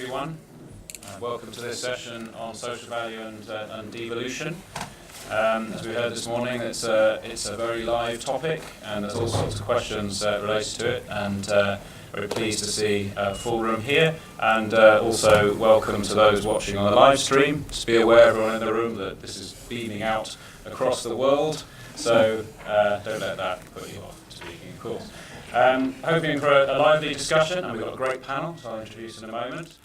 everyone. Welcome to this session on social value and devolution. As we heard this morning, it's a very live topic, and there's all sorts of questions related to it. And very pleased to see a full room here, and also welcome to those watching on the live stream. Just be aware, everyone in the room, that this is beaming out across the world, so don't let that put you off speaking, of course. Hoping for a lively discussion, and we've got a great panel, so I'll introduce in a moment.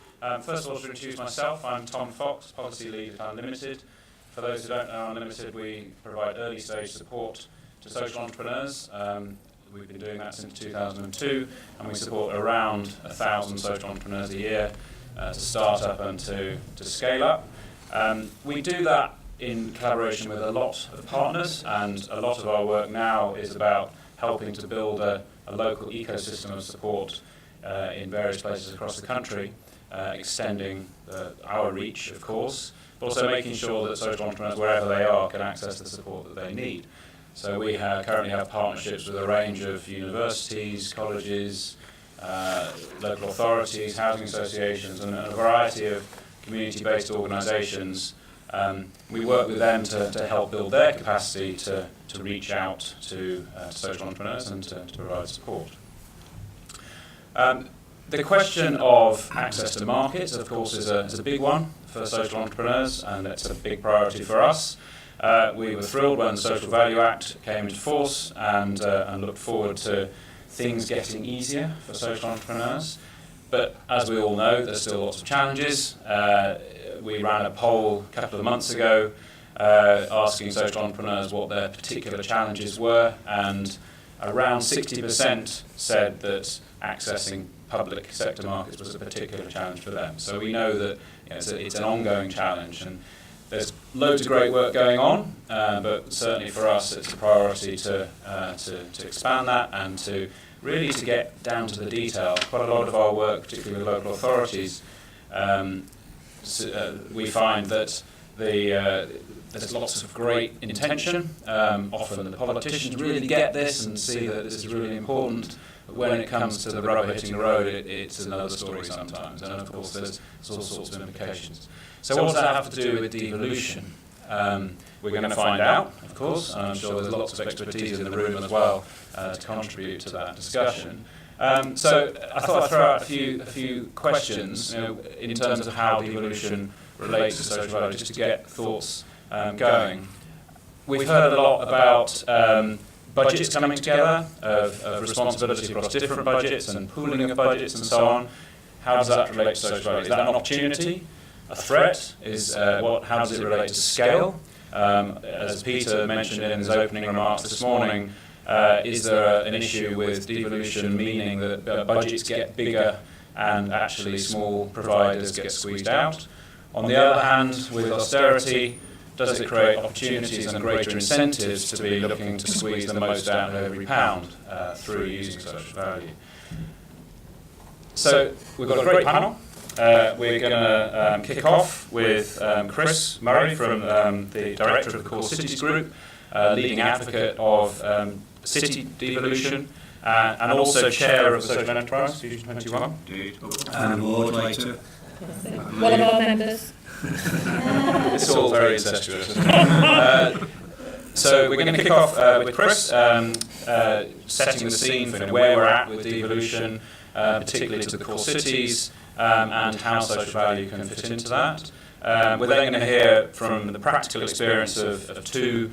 First of all, to introduce myself, I'm Tom Fox, Policy Lead at Unlimited. For those who don't know Unlimited, we provide early stage support to social entrepreneurs. We've been doing that since 2002, and we support around 1,000 social entrepreneurs a year to start up and to scale up. We do that in collaboration with a lot of partners, and a lot of our work now is about helping to build a local ecosystem of support in various places across the country, extending our reach, of course, but also making sure that social entrepreneurs, wherever they are, can access the support that they need. So we currently have partnerships with a range of universities, colleges, local authorities, housing associations, and a variety of community-based organisations. We work with them to help build their capacity to reach out to social entrepreneurs and to provide support. The question of access to markets, of course, is a big one for social entrepreneurs, and it's a big priority for us. We were thrilled when the Social Value Act came into force, and looked forward to things getting easier for social entrepreneurs. But as we all know, there's still lots of challenges. We ran a poll a couple of months ago asking social entrepreneurs what their particular challenges were, and around 60% said that accessing public sector markets was a particular challenge for them. So we know that it's an ongoing challenge, and there's loads of great work going on, but certainly for us it's a priority to expand that and to really to get down to the detail. Quite a lot of our work, particularly with local authorities, we find that there's lots of great intention. Often the politicians really get this and see that this is really important, but when it comes to the rubber hitting the road, it's another story sometimes, and of course there's all sorts of implications. So what does that have to do with devolution? We're going to find out, of course, and I'm sure there's lots of expertise in the room as well to contribute to that discussion. So I thought I'd throw out a few questions, in terms of how devolution relates to social value, just to get thoughts going. We've heard a lot about budgets coming together, of responsibility across different budgets and pooling of budgets and so on. How does that relate to social value? Is that an opportunity? A threat? How does it relate to scale? As Peter mentioned in his opening remarks this morning, is there an issue with devolution, meaning that budgets get bigger and actually small providers get squeezed out? On the other hand, with austerity, does it create opportunities and greater incentives to be looking to squeeze the most out of every pound through using social value? So we've got a great panel. We're going to kick off with Chris Murray, from the Director of the Core Cities Group, leading advocate of city devolution, and also Chair of the Social Enterprise, Fusion 21. And board later. One of our members. It's all very incestuous. So we're going to kick off with Chris, setting the scene for where we're at with devolution, particularly to the core cities, and how social value can fit into that. We're then going to hear from the practical experience of two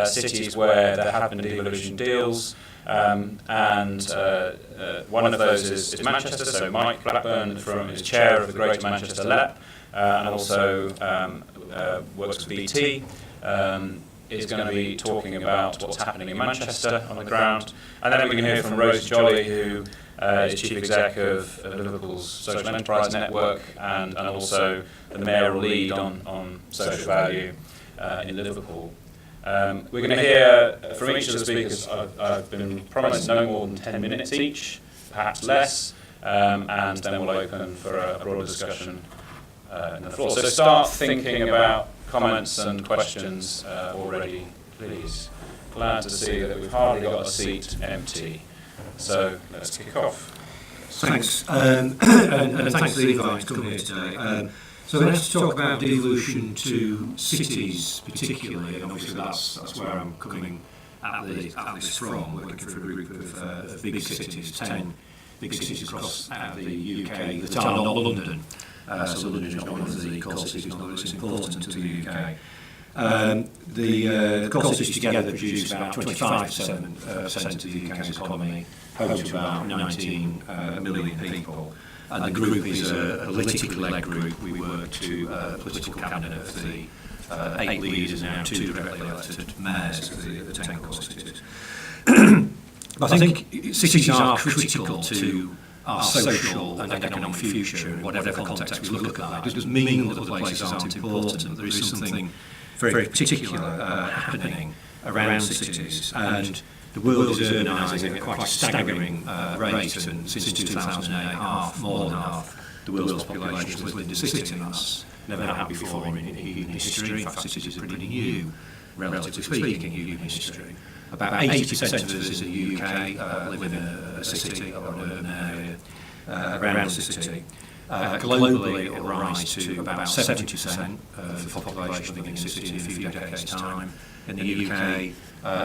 cities where there have been devolution deals, and one of those is Manchester. So Mike Blackburn, is chair of the Greater Manchester LEP, and also works with BT, is going to be talking about what's happening in Manchester on the ground. And then we're going to hear from Rose Jolly, who is Chief Exec of Liverpool's Social Enterprise Network, and also the mayoral lead on social value in Liverpool. We're going to hear from each of the speakers. I've been promised no more than 10 minutes each, perhaps less, and then we'll open for a broader discussion in the floor. So start thinking about comments and questions already, please. Glad to see that we've hardly got a seat empty. So let's kick off. Thanks. And thanks to the invite to come here today. So I'm asked to talk about devolution to cities particularly, and obviously that's where I'm coming at this from, working for a group of big cities, 10 big cities across out of the UK that are not London. So London is not one of the core cities, although it's important to the UK. The core cities together produce about 25% of the UK's economy, home to about 19 million people. And the group is a politically led group. We work to a political cabinet of the 8 leaders now, 2 directly elected mayors of the 10 core cities. But I think cities are critical to our social and economic future in whatever context we look at that. It doesn't mean that other places aren't important. There is something very particular happening around cities, and the world is urbanising at quite a staggering rate, and since 2008, more than half the world's population has lived in a city, and that's never happened before in history. In fact, cities are pretty new, relatively speaking, in history. About 80% of us in the UK live in a city or an urban area around the city. Globally, it will rise to about 70% of the population living in a city in a few decades' time. In the UK,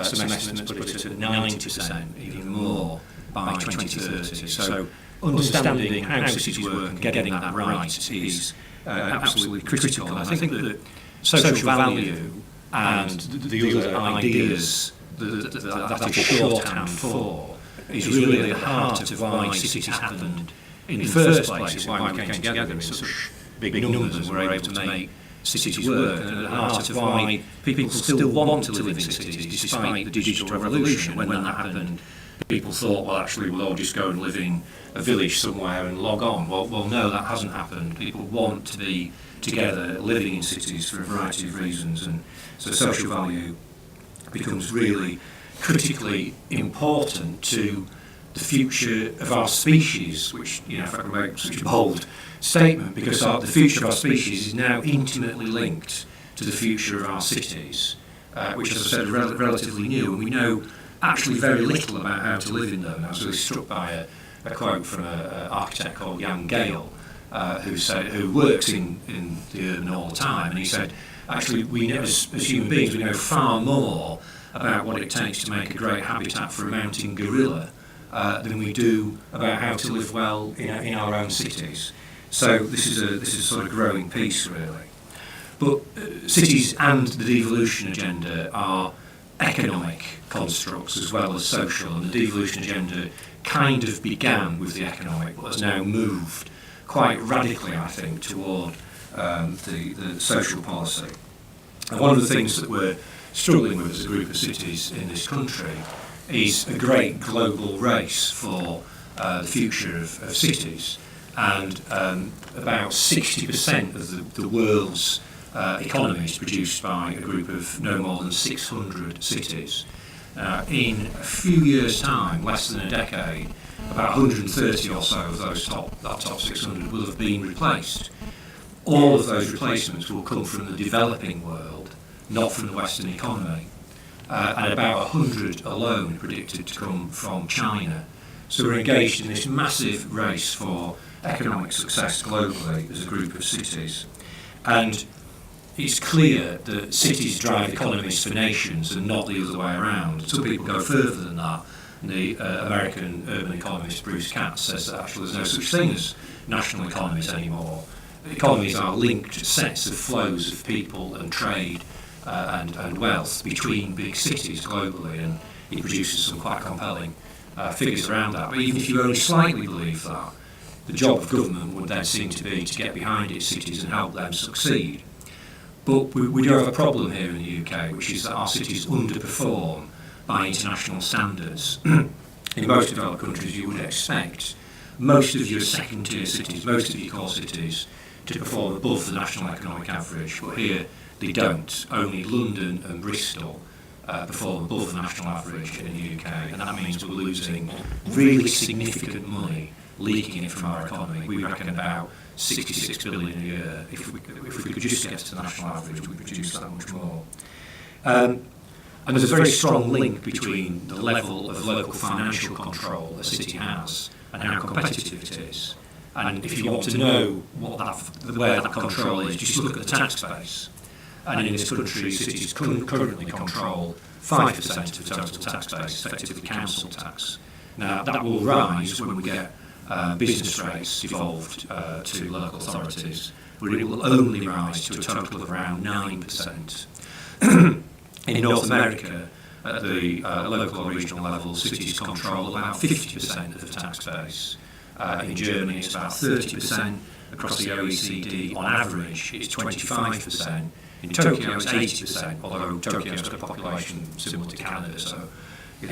some estimates put it at 90%, even more, by 2030. So understanding how cities work and getting that right is absolutely critical. And I think that social value and the other ideas that is shorthand for is really at the heart of why cities happened in the first place, why we came together in such big numbers and were able to make cities work, and at the heart of why people still want to live in cities despite the digital revolution. When that happened, people thought, well, actually we'll all just go and live in a village somewhere and log on. Well, no, that hasn't happened. People want to be together living in cities for a variety of reasons, and so social value becomes really critically important to the future of our species, which, if I can make such a bold statement, because the future of our species is now intimately linked to the future of our cities, which, as I said, are relatively new, and we know actually very little about how to live in them. I was really struck by a quote from an architect called Jan Gale, who works in the urban all the time, and he said, actually, we know, as human beings, we know far more about what it takes to make a great habitat for a mountain gorilla than we do about how to live well in our own cities. So this is a sort of growing piece, really. But cities and the devolution agenda are economic constructs as well as social, and the devolution agenda kind of began with the economic, but has now moved quite radically, I think, toward the social policy. And one of the things that we're struggling with as a group of cities in this country is a great global race for the future of cities, and about 60% of the world's economy is produced by a group of no more than 600 cities. In a few years' time, less than a decade, about 130 or so of those top 600 will have been replaced. All of those replacements will come from the developing world, not from the Western economy. And about 100 alone predicted to come from China. So we're engaged in this massive race for economic success globally as a group of cities. And it's clear that cities drive economies for nations and not the other way around. Some people go further than that. The American urban economist Bruce Katz says that actually there's no such thing as national economies anymore. Economies are linked sets of flows of people and trade and wealth between big cities globally, and he produces some quite compelling figures around that. But even if you only slightly believe that, the job of government would then seem to be to get behind its cities and help them succeed. But we do have a problem here in the UK, which is that our cities underperform by international standards. In most developed countries, you would expect most of your second-tier cities, most of your core cities, to perform above the national economic average, but here they don't. Only London and Bristol perform above the national average in the UK, and that means we're losing really significant money, leaking it from our economy. We reckon about 66 billion a year. If we could just get to the national average, we'd produce that much more. And there's a very strong link between the level of local financial control a city has and how competitive it is. And if you want to know where that control is, just look at the tax base. And in this country, cities currently control 5% of the total tax base, effectively council tax. Now, that will rise when we get business rates devolved to local authorities, but it will only rise to a total of around 9%. In North America, at the local or regional level, cities control about 50% of the tax base. In Germany, it's about 30%. Across the OECD, on average, it's 25%. In Tokyo, it's 80%, although Tokyo's got a population similar to Canada, so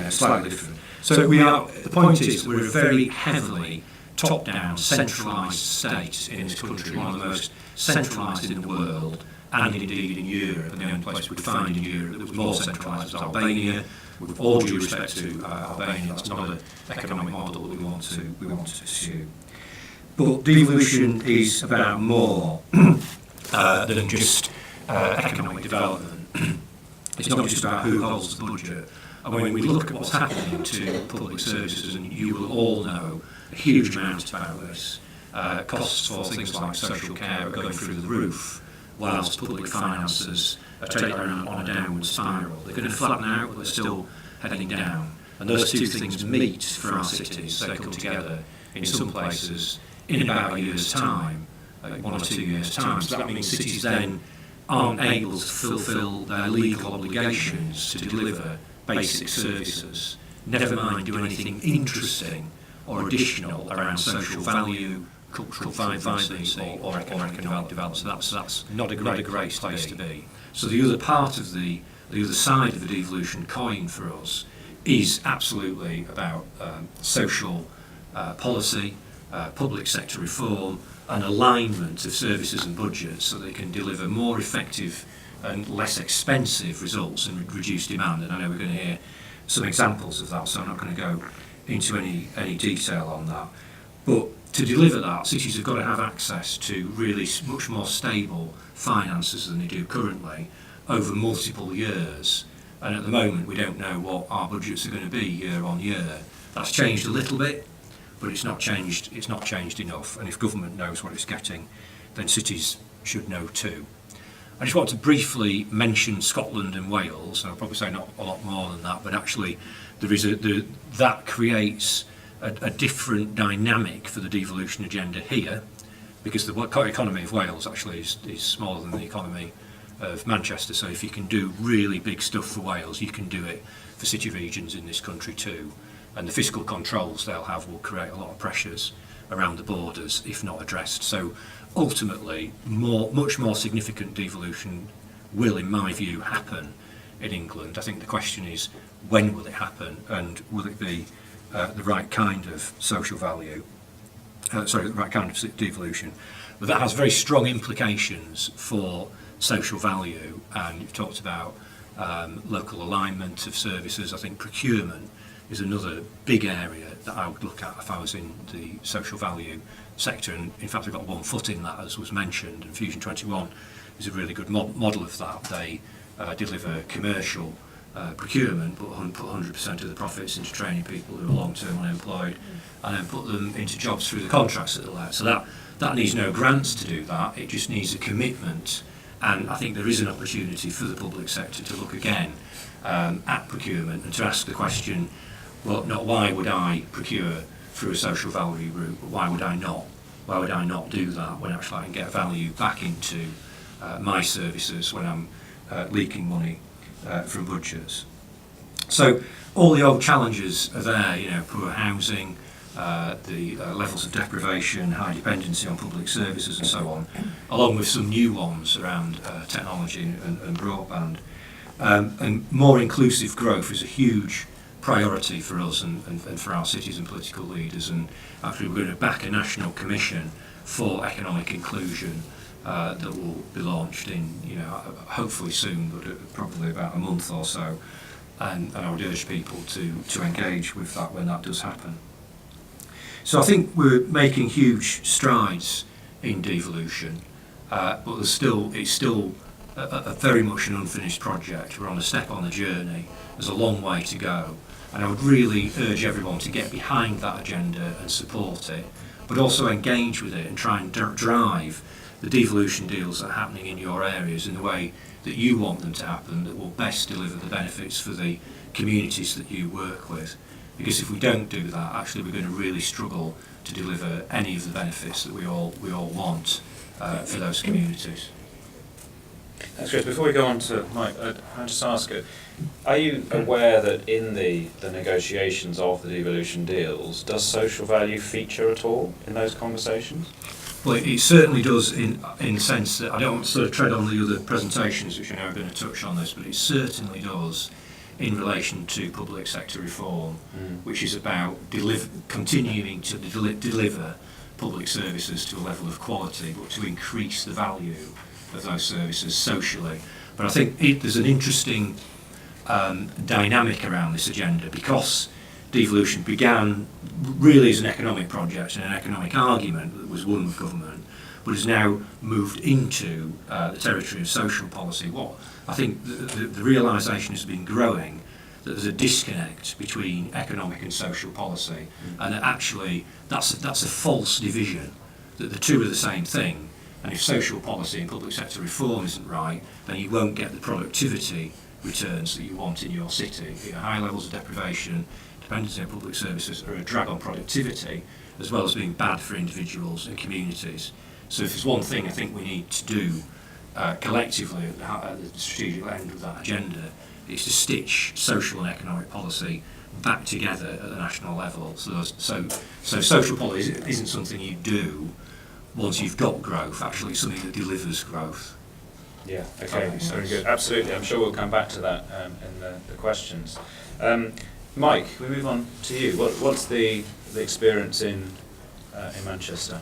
slightly different. So the point is, we're a very heavily top-down, centralised state in this country, one of the most centralised in the world, and indeed in Europe. And the only place we'd find in Europe that was more centralised was Albania. With all due respect to Albania, that's not an economic model that we want to pursue. But devolution is about more than just economic development. It's not just about who holds the budget. And when we look at what's happening to public services, and you will all know a huge amount about this, costs for things like social care are going through the roof, whilst public finances are taking on a downward spiral. They're going to flatten out, but they're still heading down. And those two things meet for our cities. They come together in some places in about a year's time, 1 or 2 years' time. So that means cities then aren't able to fulfil their legal obligations to deliver basic services, never mind do anything interesting or additional around social value, cultural vibrancy or economic development. So that's not a great place to be. So the other part of the other side of the devolution coin for us is absolutely about social policy, public sector reform, and alignment of services and budgets so they can deliver more effective and less expensive results and reduce demand. And I know we're going to hear some examples of that, so I'm not going to go into any detail on that. But to deliver that, cities have got to have access to really much more stable finances than they do currently over multiple years. And at the moment, we don't know what our budgets are going to be year on year. That's changed a little bit, but it's not changed enough. And if government knows what it's getting, then cities should know too. I just want to briefly mention Scotland and Wales. I'll probably say not a lot more than that, but actually that creates a different dynamic for the devolution agenda here, because the economy of Wales actually is smaller than the economy of Manchester. So if you can do really big stuff for Wales, you can do it for city regions in this country too. And the fiscal controls they'll have will create a lot of pressures around the borders if not addressed. So ultimately, much more significant devolution will, in my view, happen in England. I think the question is, when will it happen, and will it be the right kind of social value? The right kind of devolution. But that has very strong implications for social value, and you've talked about local alignment of services. I think procurement is another big area that I would look at if I was in the social value sector, and in fact we've got one foot in that, as was mentioned, and Fusion 21 is a really good model of that. They deliver commercial procurement, but put 100% of the profits into training people who are long-term unemployed, and then put them into jobs through the contracts that they're let. So that needs no grants to do that, it just needs a commitment. And I think there is an opportunity for the public sector to look again at procurement and to ask the question, well, not why would I procure through a social value route, but why would I not? Why would I not do that when actually I can get value back into my services when I'm leaking money from budgets? So all the old challenges are there, poor housing, the levels of deprivation, high dependency on public services and so on, along with some new ones around technology and broadband. And more inclusive growth is a huge priority for us and for our cities and political leaders, and actually we're going to back a national commission for economic inclusion that will be launched in, hopefully soon, but probably about a month or so, and I would urge people to engage with that when that does happen. So I think we're making huge strides in devolution, but it's still a very much an unfinished project. We're on a step on the journey. There's a long way to go, And I would really urge everyone to get behind that agenda and support it, but also engage with it and try and drive the devolution deals that are happening in your areas in the way that you want them to happen, that will best deliver the benefits for the communities that you work with. Because if we don't do that, actually we're going to really struggle to deliver any of the benefits that we all want for those communities. That's great. Before we go on to Mike, I'll just ask you, are you aware that in the negotiations of the devolution deals, does social value feature at all in those conversations? Well, it certainly does in the sense that I don't want to sort of tread on the other presentations which are now going to touch on this, but it certainly does in relation to public sector reform, which is about continuing to deliver public services to a level of quality, but to increase the value of those services socially. But I think there's an interesting dynamic around this agenda, because devolution began really as an economic project and an economic argument that was won with government, but has now moved into the territory of social policy. What I think the realisation has been growing that there's a disconnect between economic and social policy, and that actually that's a false division, that the two are the same thing. And if social policy and public sector reform isn't right, then you won't get the productivity returns that you want in your city. High levels of deprivation, dependency on public services are a drag on productivity, as well as being bad for individuals and communities. So if there's one thing I think we need to do collectively at the strategic end of that agenda, is to stitch social and economic policy back together at the national level. So social policy isn't something you do once you've got growth. Actually, it's something that delivers growth. Yeah, okay, very good. Absolutely, I'm sure we'll come back to that in the questions. Mike, we move on to you. What's the experience in Manchester?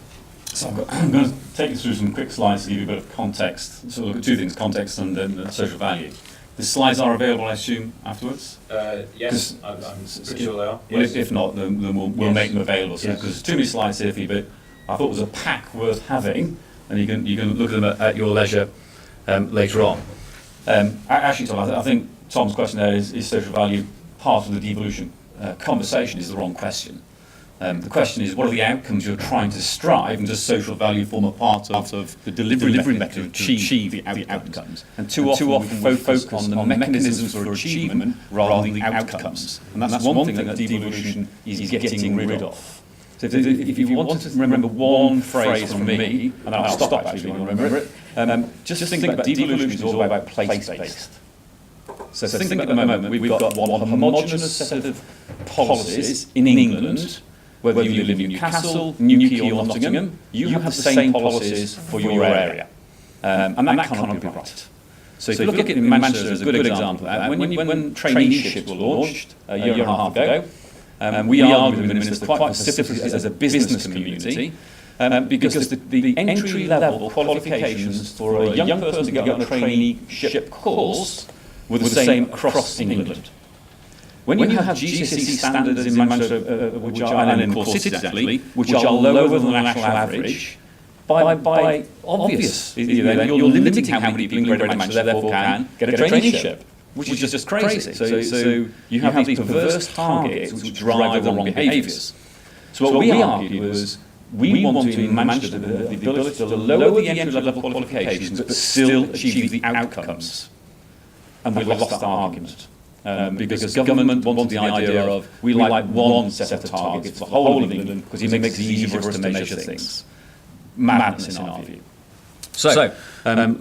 So I'm going to take you through some quick slides to give you a bit of context. So look at two things, context and then social value. The slides are available, I assume, afterwards? Yes, I'm pretty sure they are. Well, Yes. if not, then we'll make them available. So, Yes. because there's too many slides here for you, but I thought it was a pack worth having, and you can look at them at your leisure later on. Actually, Tom, I think Tom's question there is social value part of the devolution conversation is the wrong question. The question is, what are the outcomes you're trying to strive, and does social value form a part of the delivery mechanism to achieve the outcomes? And too often we focus on the mechanisms for achievement rather than the outcomes. And that's one thing that devolution is getting rid of. So if you want to remember one phrase from me, and I'll stop actually if you want to remember it, just think about devolution is all about place-based. So think at the moment we've got one homogenous set of policies in England. Whether you live in Newcastle, Newquay or Nottingham, you have the same policies for your area. And that cannot be right. So if you look at it in Manchester as a good example of that, when traineeships were launched a year and a half ago, we argued with the Minister quite specifically as a business community, because the entry-level qualifications for a young person to get on a traineeship course were the same across England. When you have GCSE standards in Manchester, which are, and in 4 cities actually, which are lower than the national average, by obvious, you're limiting how many people in Greater Manchester therefore can get a traineeship, which is just crazy. So you have these perverse targets which drive the wrong behaviours. So what we argued was, we want to in Manchester the ability to lower the entry-level qualifications but still achieve the outcomes. And we lost that argument. Because government wanted the idea of we like one set of targets for the whole of England because it makes it easier for us to measure things. Madness in our view. So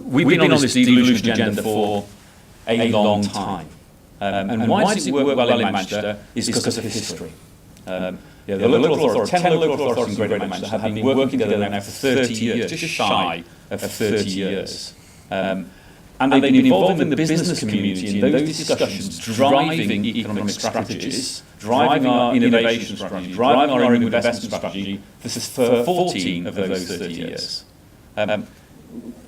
we've been on this devolution agenda for a long time. And why does it work well in Manchester is because of history. The local authority, 10 local authorities in Greater Manchester have been working together now for 30 years, just shy of 30 years. And they've been involved in the business community in those discussions, driving economic strategies, driving our innovation strategy, driving our investment strategy for 14 of those 30 years.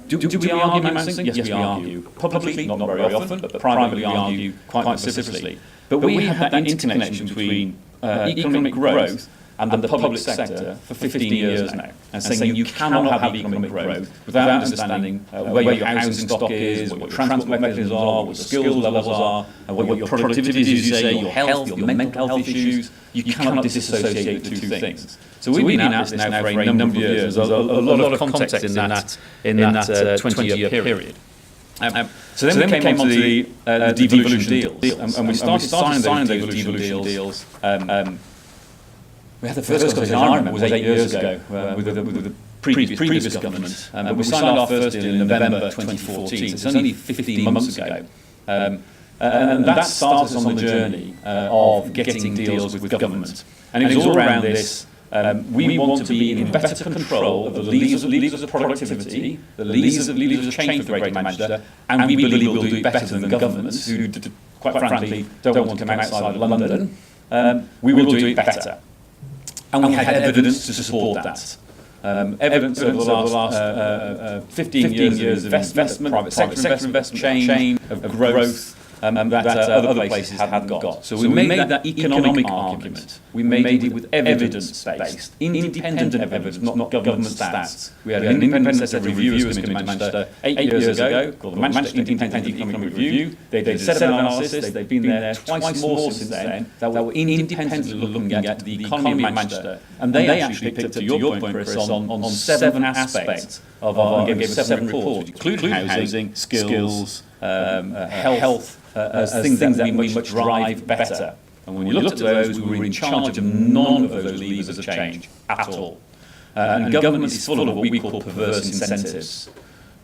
Do we argue Manchester? Yes, we argue. Publicly, not very often, but privately argue quite specifically. But we have that interconnection between economic growth and the public sector for 15 years now, and saying you cannot have economic growth without understanding where your housing stock is, what your transport mechanisms are, what your skills levels are, what your productivity is, as you say, your health, your mental health issues. You cannot disassociate the two things. So we've been at this now for a number of years. There's a lot of context in that 20-year period. So then we came on to the devolution deals, and we started signing those devolution deals. We had the first conversation I remember was 8 years ago with the previous government. But we signed our first deal in November 2014, so it's only 15 months ago. And that started us on the journey of getting deals with government. And it was all around this. We want to be in better control of the levers of productivity, the levers of change for Greater Manchester, and we believe we'll do it better than the governments who, quite frankly, don't want to come outside of London. We will do it better. And we had evidence to support that. Evidence over the last 15 years of investment, private sector investment, chain of growth, that other places hadn't got. So we made that economic argument. We made it with evidence-based, independent evidence, not government stats. We had an independent set of reviewers come into Manchester 8 years ago, called the Manchester Independent Economic Review. They did a set of analysis. They've been there twice more since then, that were independently looking at the economy of Manchester. And they actually picked up, to your point, Chris, on 7 aspects of our, and gave us 7 reports, including housing, skills, health, as things that we must drive better. And when you looked at those, we were in charge of none of those levers of change at all. And government is full of what we call perverse incentives.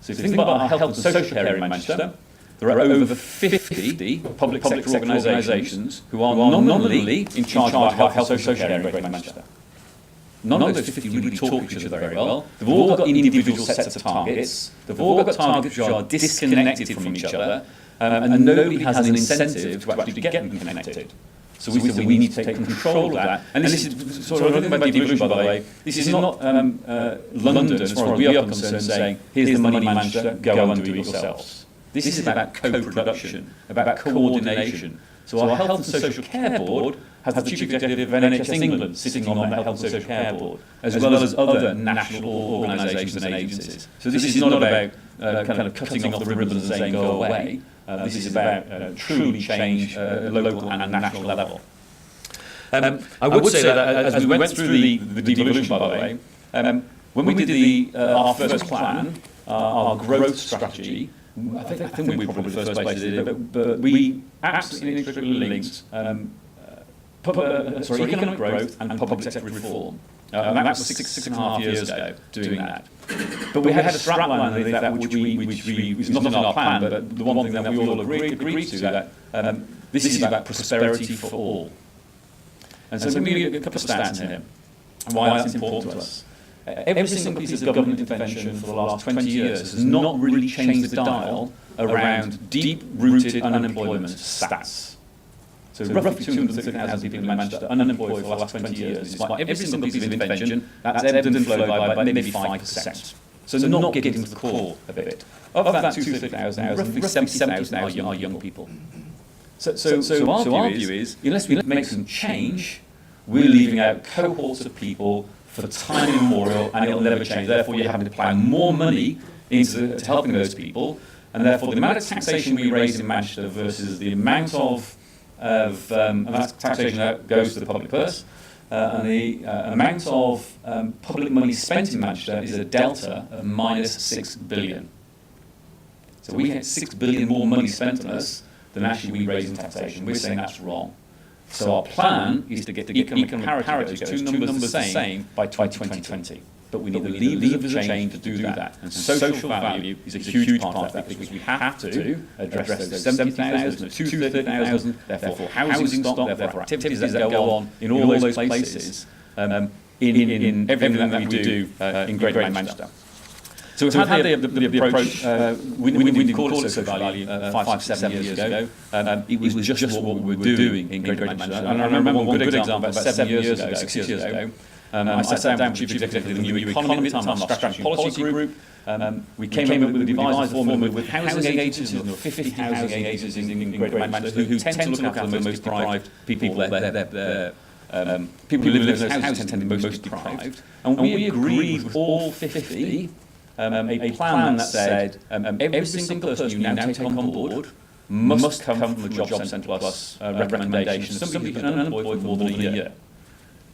So if you think about our health and social area in Manchester, there are over 50 public sector organisations who are nominally in charge of our health and social area in Greater Manchester. None of those 50 really talk to each other very well. They've all got individual sets of targets. They've all got targets which are disconnected from each other. And nobody has an incentive to actually get them connected. So we said we need to take control of that. And this is sort of a thing about devolution, by the way. This is not London, as far as we are concerned, saying, here's the money, Manchester, go and do it yourselves. This is about co-production, about coordination. So our Health and Social Care Board has the Chief Executive of NHS England sitting on that Health and Social Care Board, as well as other national organisations and agencies. So this is not about kind of cutting off the ribbons and saying go away. This is about truly change at local and national level. I would say that as we went through the devolution, by the way, when we did our first plan, our growth strategy, I think we were probably the first place to do it, but we absolutely inextricably linked economic growth and public sector reform. And that was six and a half years ago, doing that. But we had a strapline underneath that which was not in our plan, but the one thing that we all agreed to, that this is about prosperity for all. And so let me give you a couple of stats here, and why that's important to us. Every single piece of government intervention for the last 20 years has not really changed the dial around deep-rooted unemployment stats. So roughly 230,000 people in Manchester unemployed for the last 20 years, despite every single piece of intervention, that's ebbed and flowed by maybe 5%. So not getting to the core of it. Of that 230,000, roughly 70,000 are young people. So our view is, unless we make some change, we're leaving out cohorts of people for time immemorial, and it'll never change. Therefore, you're having to plough more money into helping those people, and therefore the amount of taxation we raise in Manchester versus the amount of taxation that goes to the public purse, and the amount of public money spent in Manchester is a delta of minus 6 billion. So we get 6 billion more money spent on us than actually we raise in taxation. We're saying that's wrong. So our plan is to get the economic parity, two numbers the same by 2020. But we need the levers of change to do that. And social value is a huge part of that, because we have to address those 70,000, 230,000, therefore housing stock, therefore activities that go on in all those places, in everything that we do in Greater Manchester. So we've had the approach, we didn't call it social value 5 to 7 years ago. It was just what we were doing in Greater Manchester. And I remember one good example about 6 years ago. I sat down with the Chief Executive of the New Economy at the time, our strategy policy group. We came up with a devised formula with housing agencies, and there were 50 housing agencies in Greater Manchester who tend to look after the most deprived people. They're People who live in those houses tend to be most deprived. And we agreed with all 50 a plan that said every single person you now take on board must come from the Job Centre Plus recommendation of somebody who's been unemployed for more than a year.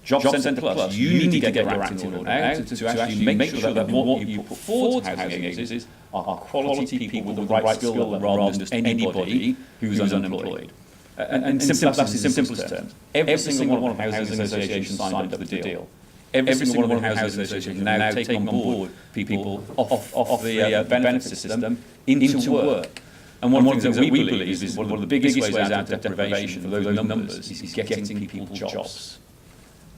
Job Centre Plus, you need to get your act in order now to actually make sure that what you put forward to housing agencies are quality people with the right skill rather than just anybody who's unemployed. And in simplest terms, every single one of the housing associations signed up to the deal. Every single one of the housing associations now take on board people off the benefit system into work. And one of the things that we believe is one of the biggest ways out of deprivation for those numbers is getting people jobs.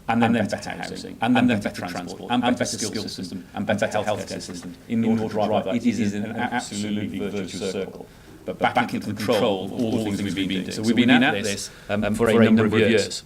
And then better housing, and then better transport, and better skills system, and better healthcare system. In order to drive that, it is an absolutely virtuous circle. But back into control of all the things we've been doing. So we've been at this for a number of years.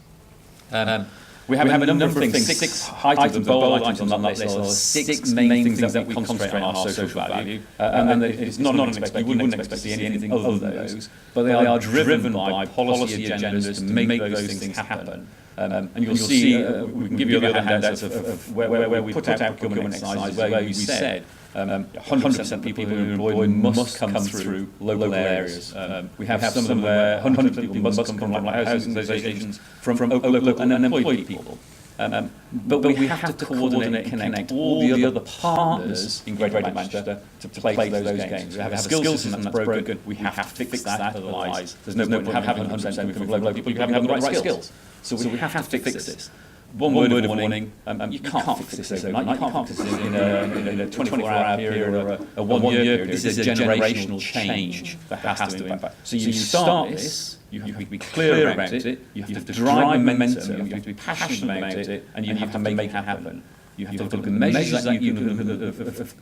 We have a number of things, 6 items, bold items on that list, or 6 main things that we concentrate on our social value. And it's not unexpected, you wouldn't expect to see anything other than those. But they are driven by policy agendas to make those things happen. And you'll see, we can give you other handouts of where we put out procurement exercises where we said 100% people who are employed must come through local areas. We have some where 100% people must come from housing associations, from local and unemployed people. But we have to coordinate and connect all the other partners in Greater Manchester to play those games. We have a skills system that's broken. We have to fix that, otherwise there's no point in having 100% coming from local people who haven't got the right skills. So we have to fix this. One word of warning, you can't fix this overnight. You can't fix this in a 24-hour period or a 1-year period. This is a generational change that has to impact. So you start this, you have to be clear about it, you have to drive momentum, you have to be passionate about it, and you have to make it happen. You have to look at measures that you can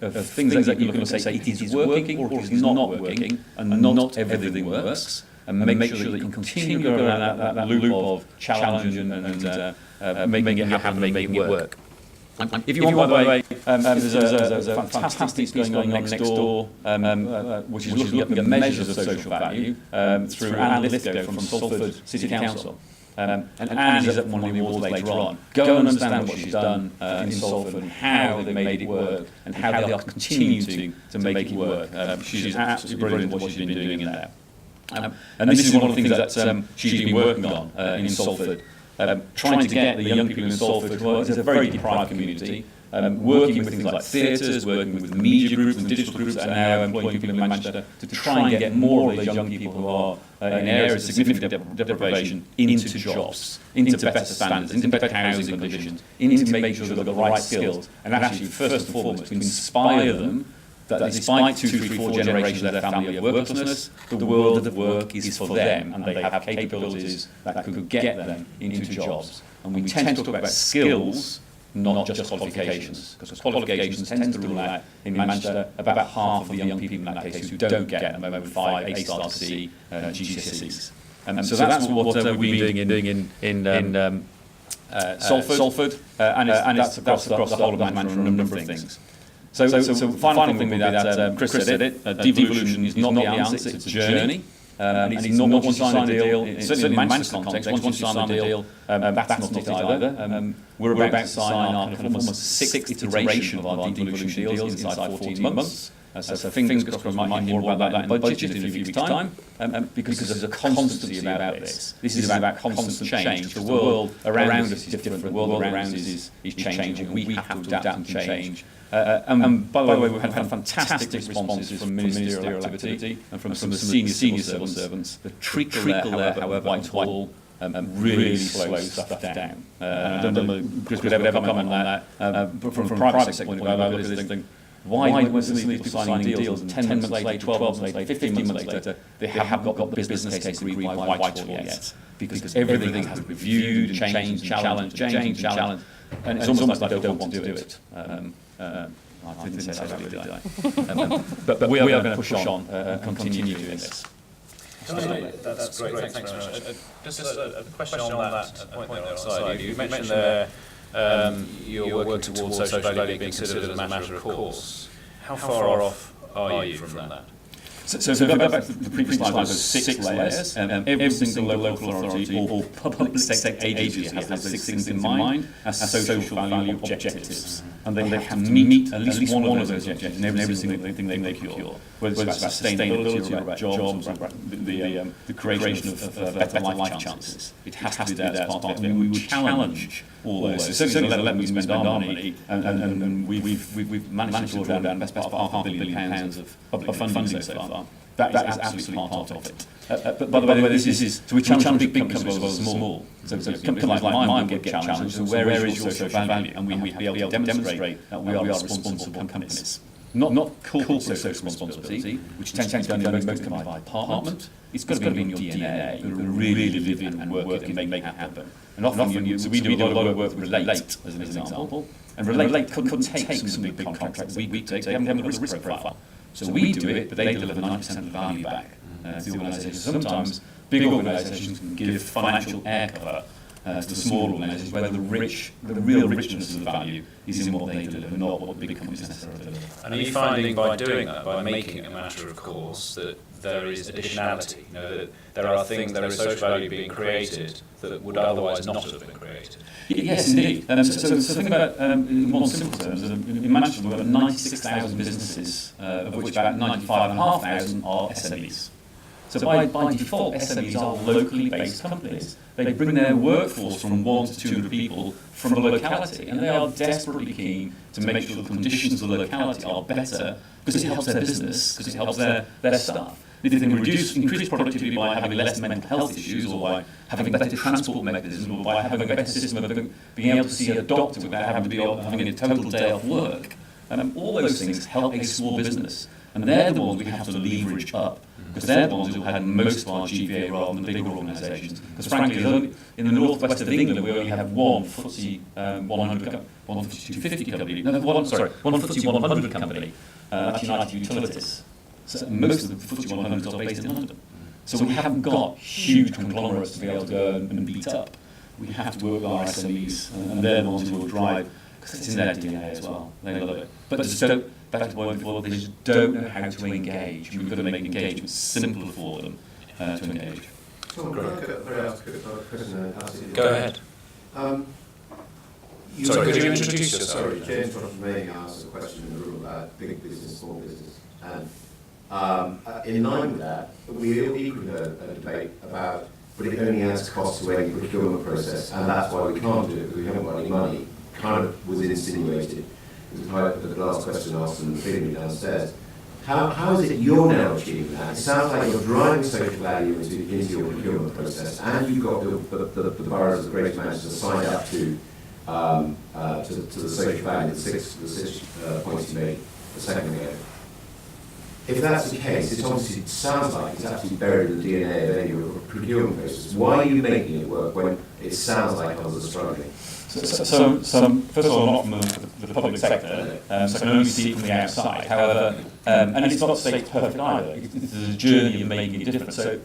of things that you can look and say it is working or it is not working, and not everything works. And make sure that you can continue to go around that loop of challenge and making it happen, making it work. If you want, by the way, there's a fantastic piece going on next door, which is looking at the measures of social value through Anne Lithgow from Salford City Council. And Anne is at one of the awards later on. Go and understand what she's done in Salford and how they made it work and how they are continuing to make it work. She's absolutely brilliant at what she's been doing in there. And this is one of the things that she's been working on in Salford, trying to get the young people in Salford, who is a very deprived community, working with things like theatres, working with media groups and digital groups that are now employing people in Manchester to try and get more of those young people who are in areas of significant deprivation into jobs, into better standards, into better housing conditions, into making sure they've got the right skills, and actually, first and foremost, to inspire them that despite 2, 3, 4 generations of their family of worklessness, the world of work is for them, and they have capabilities that could get them into jobs. And we tend to talk about skills, not just qualifications, because qualifications tend to rule out, in Manchester, about half of the young people in that case who don't get at the moment 5 A-star to C GCSEs. So that's what we've been doing in Salford, and that's across the whole of Manchester on a number of things. So final thing with that, Chris said it, devolution is not the answer, it's a journey. And it's not once you sign a deal, certainly in Manchester context, once you sign a deal, that's not it either. We're about to sign our kind of almost 6th iteration of our devolution deals inside 14 months. So fingers crossed we might hear more about that in the budget in a few weeks' time, because there's a constancy about this. This is about constant change. The world around us is different, the world around us is changing, and we have to adapt and change. And by the way, we've had fantastic responses from ministerial activity and from some of the senior civil servants. The trickle there, however, Whitehall really slows stuff down. I don't know if Chris could ever comment on that. From a private sector point of view, I look at this thing. Why weren't some of these people signing deals and 10 months later, 12 months later, 15 months later, they haven't got the business case agreed by Whitehall yet? Because everything has been reviewed and changed and challenged, and it's almost like they don't want to do it. I didn't say that really, did I? But we are going to push on and continue doing this. That's great, thanks very much. Just a question on that point there on the side. You mentioned there you're working towards social value being considered as a matter of course. How far off are you from that? So if I go back to the previous slide, those 6 layers, every single local authority or public sector agency has those 6 things in mind as social value objectives. And they have to meet at least one of those objectives in every single thing they procure. Whether it's about sustainability or about jobs or about the creation of better life chances. It has to be there as part of it. And we would challenge all those. So certainly the level we spend our money, and we've managed to draw down the best part of £500 million of funding so far. That is absolutely part of it. But by the way, this is so we challenge big companies as well as small. So companies like mine will get challenged. So where is your social value? And we have to be able to demonstrate that we are responsible companies. Not corporate social responsibility, which tends to be done in most companies by department. It's got to be in your DNA. You've got to really live it and work it and make it happen. And often so we do a lot of work with Relate, as an example. And Relate couldn't take some of the big contracts we take. They haven't got the risk profile. So we do it, but they deliver 90% of the value back to the organisation. Sometimes big organisations can give financial air cover to the small organisations where the real richness of the value is in what they deliver, not what the big companies necessarily deliver. And are you finding by doing that, by making it a matter of course, that there is additionality? That there are things, there is social value being created that would otherwise not have been created? Yes, indeed. So think about, in more simple terms, in Manchester we've got 96,000 businesses, of which about 95,500 are SMEs. So by default, SMEs are locally based companies. They bring their workforce from 1 to 200 people from the locality, and they are desperately keen to make sure the conditions of the locality are better because it helps their business, because it helps their staff. If they can increase productivity by having less mental health issues, or by having better transport mechanisms, or by having a better system of being able to see a doctor without having a total day off work, all those things help a small business. And they're the ones we have to leverage up, because they're the ones who had most of our GVA rather than the bigger organisations. Because frankly, in the northwest of England, we only have one FTSE 100, one FTSE 250 company, one FTSE 100 company, that's United Utilities. So most of the FTSE 100 are based in London. So we haven't got huge conglomerates to be able to go and beat up. We have to work with our SMEs, and they're the ones who will drive, because it's in their DNA as well. They love it. But just don't, back to the point before, they just don't know how to engage. We've got to make engagement simpler for them to engage. Tom, can I ask a question? Go ahead. Sorry, could you introduce yourself? Sorry, James from May asked a question in the room about big business, small business. And in line with that, we equally heard a debate about, but it only adds cost to any procurement process, and that's why we can't do it, because we haven't got any money. Kind of was insinuated. It was like the last question asked in the plenary downstairs. How is it you're now achieving that? It sounds like you're driving social value into your procurement process, and you've got the boroughs of Greater Manchester signed up to the social value, the six points you made a second ago. If that's the case, it obviously sounds like it's absolutely buried in the DNA of any of your procurement process. Why are you making it work when it sounds like others are struggling? So first of all, I'm not from the public sector, so I can only see it from the outside. However, and it's not to say it's perfect either. It's a journey of making it different. So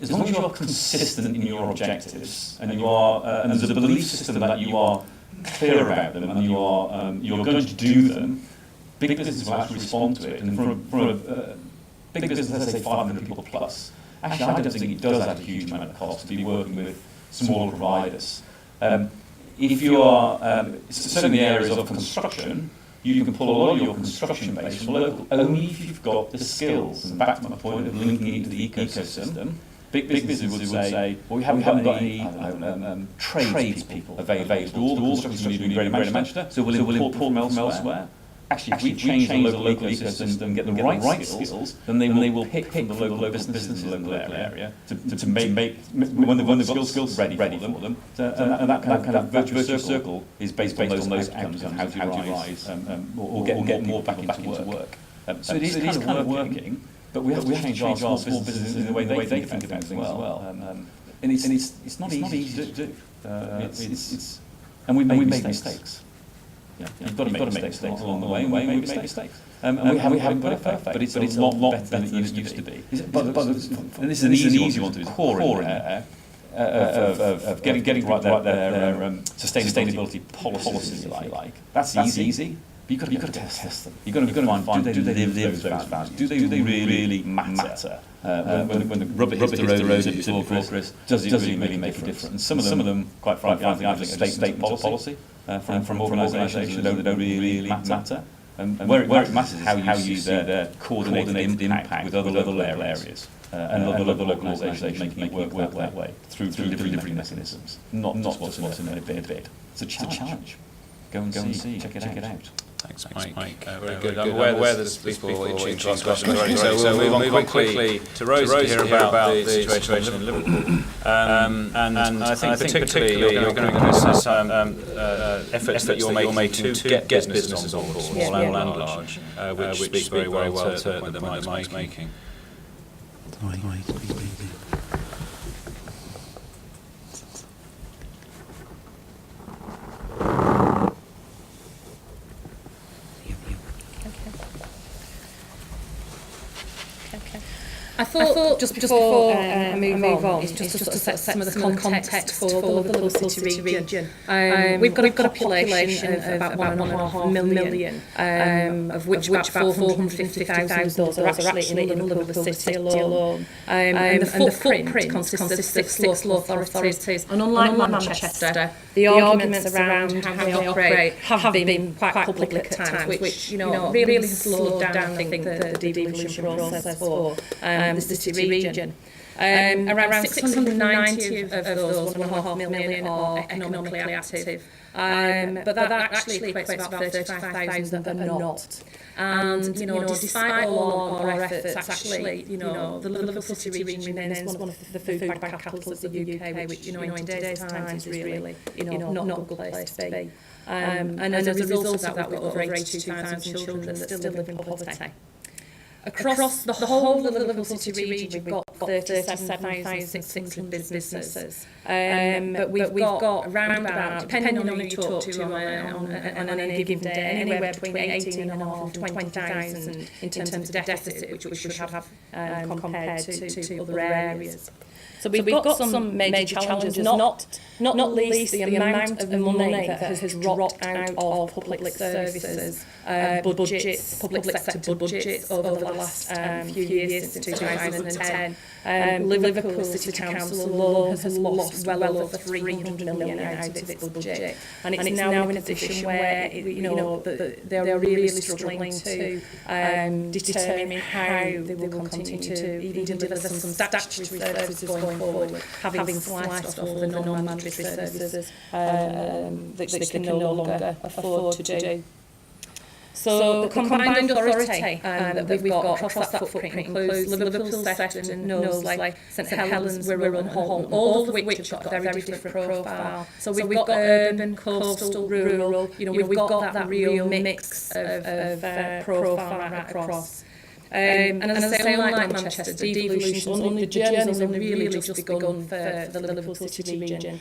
as long as you are consistent in your objectives, and you are, and there's a belief system that you are clear about them, and you are you're going to do them, big businesses will actually respond to it. And from a big business, let's say 500 people plus, actually I don't think it does add a huge amount of cost to be working with smaller providers. If you are, certainly in the areas of construction, you can pull a lot of your construction base from local, only if you've got the skills. And back to my point of linking it into the ecosystem, big businesses would say, well, we haven't got any tradespeople available. All the construction we do in Greater Manchester, so we'll import from elsewhere. Actually, if we change the local ecosystem, get the right skills, then they will pick from the local businesses in the local area to make when they've got skills ready for them. And that kind of virtuous circle is based on those outcomes and how to rise or get more back into work. So it is kind of working, but we have to change our small businesses in the way they think about things as well. And it's not easy to do. And we make mistakes. Yeah, you've got to make mistakes along the way, and we make mistakes. And we haven't got it perfect, but it's a lot better than it used to be. And this is an easy one to do, core in there, of getting right their sustainability policies, if you like. That's easy. you've got to test them. You've got to find do they live those values? Do they really matter? When the rubber hits the road before Chris, does it really make a difference? Some of them, quite frankly, I think state policy from organisations that don't really matter. And where it matters is how you see their coordinated impact with other local areas and other local organisations making it work that way through delivery mechanisms, not what's in a bid. It's a challenge. Go and see, check it out. Thanks, Mike. Very good. I'm aware there's people itching to ask questions already, so we'll move on quickly to Rose to hear about the situation in Liverpool. And I think particularly you're going to miss some efforts that you're making to get businesses on board, small and large, which speaks very well to the point that Mike's making. I thought just before I move on, is just to set some of the context for the Liverpool City region. We've got a population of about 1.5 million, of which about 450,000 of those are actually in Liverpool City alone. And the footprint consists of 6 local authorities. And unlike Manchester, the arguments around how they operate have been quite public at times, which really has slowed down, I think, the devolution process for the city region. Around 690 of those 1.5 million are economically active, but that actually equates to about 35,000 that are not. And despite all our efforts, actually, the Liverpool City region remains one of the food bank capitals of the UK, which in today's times is really not a good place to be. And as a result of that, we've got over 82,000 children that still live in poverty. Across the whole of the Liverpool City region, we've got 37,600 businesses. But we've got around about, depending on who you talk to on any given day, anywhere between 18,500 and 20,000 in terms of deficit, which we should have compared to other areas. So we've got some major challenges, not least the amount of money that has dropped out of public services budgets, public sector budgets over the last few years since 2010. Liverpool City Council alone has lost well over 300 million out of its budget, and it's now in a position where they're really struggling to determine how they will continue to even deliver some statutory services going forward, having sliced off all the non-mandatory services that they can no longer afford to do. So the combined authority that we've got across that footprint includes Liverpool, Sefton, Knowsley, St Helens, Wirral and Holme, all of which have got a very different profile. So we've got urban, coastal, rural, we've got that real mix of profile right across. And as I say, unlike Manchester, the journey's only really just begun for the Liverpool City region,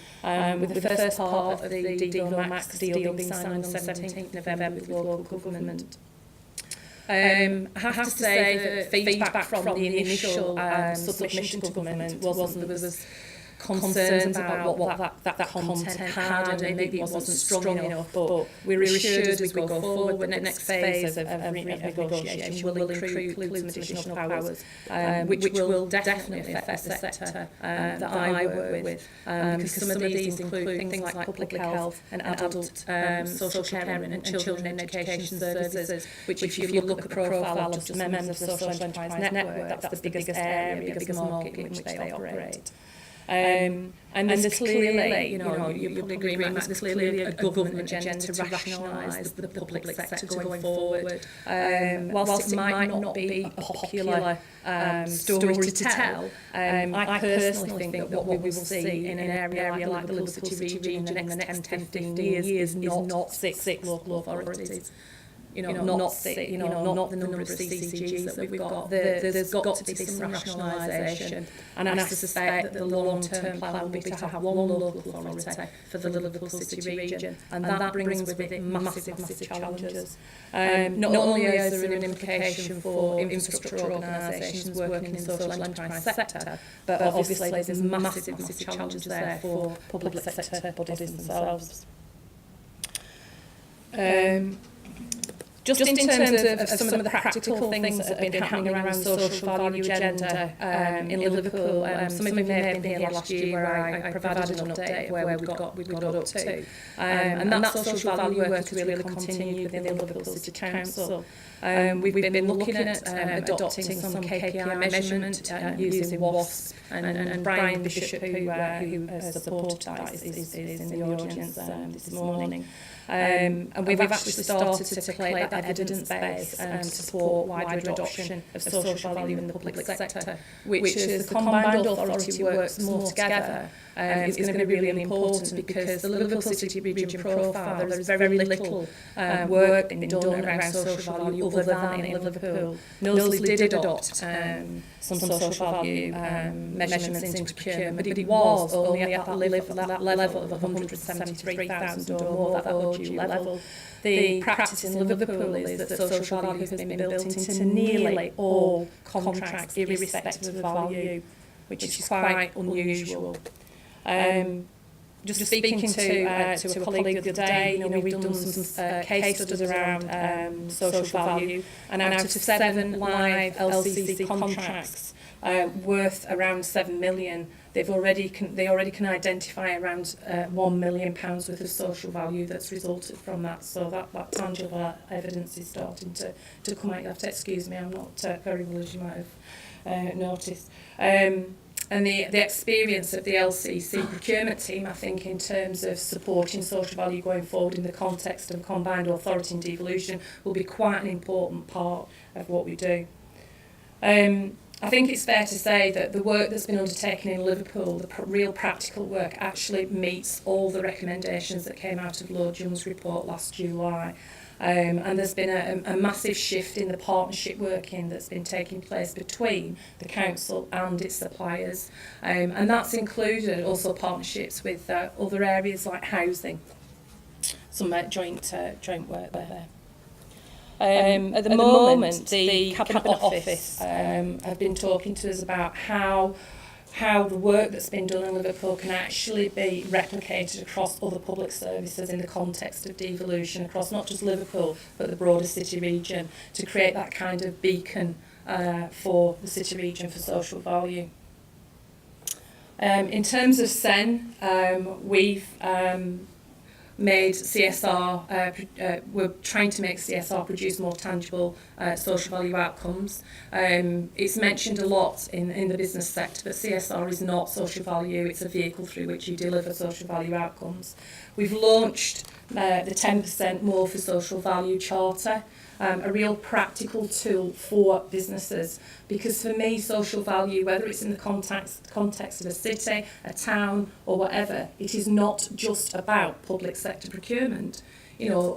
with the first part of the Devolved deal being signed on the 17th November with local government. I have to say that feedback from the initial submission to government was there was concerns about what that content had, and maybe it wasn't strong enough, but we're assured as we go forward the next phase of negotiation will include some additional powers, which will definitely affect the sector that I work with, because some of these include things like public health and adult social care and children education services, which if you look at the profile of just members of the Social Enterprise Network, that's the biggest area, the biggest market in which they operate. And there's clearly, you probably agree, Mike, there's clearly a government agenda to rationalise the public sector going forward. Whilst it might not be a popular story to tell, I personally think that what we will see in an area like the Liverpool City region in the next 10-15 years is not six local authorities. Not the number of CCGs that we've got. There's got to be some rationalisation, and I suspect that the long-term plan will be to have one local authority for the Liverpool City region, and that brings with it massive challenges. Not only is there an implication for infrastructure organisations working in the social enterprise sector, but obviously there's massive challenges there for public sector bodies themselves. Just in terms of some of the practical things that have been happening around the social value agenda in Liverpool, some of you may have been here last year where I provided an update of where we got up to. And that social value work has really continued within the Liverpool City Council. We've been looking at adopting some KPI measurement using WASP, and Brian Bishop, who supported that, is in the audience this morning. And we've actually started to collate that evidence base to support wider adoption of social value in the public sector, which, as the combined authority works more together, is going to be really important, because the Liverpool City Region profile, there is very little work being done around social value other than in Liverpool. Knowsley did adopt some social value measurements into procurement, but it was only at that level of 173,000 or more, that ODU level. The practice in Liverpool is that social value has been built into nearly all contracts, irrespective of value, which is quite unusual. Just speaking to a colleague the other day, we've done some case studies around social value, and out of 7 live LCC contracts worth around 7 million, they already can identify around £1 million worth of social value that's resulted from that. So that tangible evidence is starting to come out. You have to excuse me, I'm not very well, as you might have noticed. And the experience of the LCC procurement team, I think, in terms of supporting social value going forward in the context of combined authority and devolution, will be quite an important part of what we do. I think it's fair to say that the work that's been undertaken in Liverpool, the real practical work, actually meets all the recommendations that came out of Lord Young's report last July. And there's been a massive shift in the partnership working that's been taking place between the council and its suppliers, and that's included also partnerships with other areas like housing, some joint work there. At the moment, the Cabinet Office have been talking to us about how the work that's been done in Liverpool can actually be replicated across other public services in the context of devolution, across not just Liverpool but the broader city region, to create that kind of beacon for the city region for social value. In terms of SEN, we've made CSR, we're trying to make CSR produce more tangible social value outcomes. It's mentioned a lot in the business sector, but CSR is not social value, it's a vehicle through which you deliver social value outcomes. We've launched the 10% More for Social Value Charter, a real practical tool for businesses, because for me, social value, whether it's in the context of a city, a town or whatever, it is not just about public sector procurement.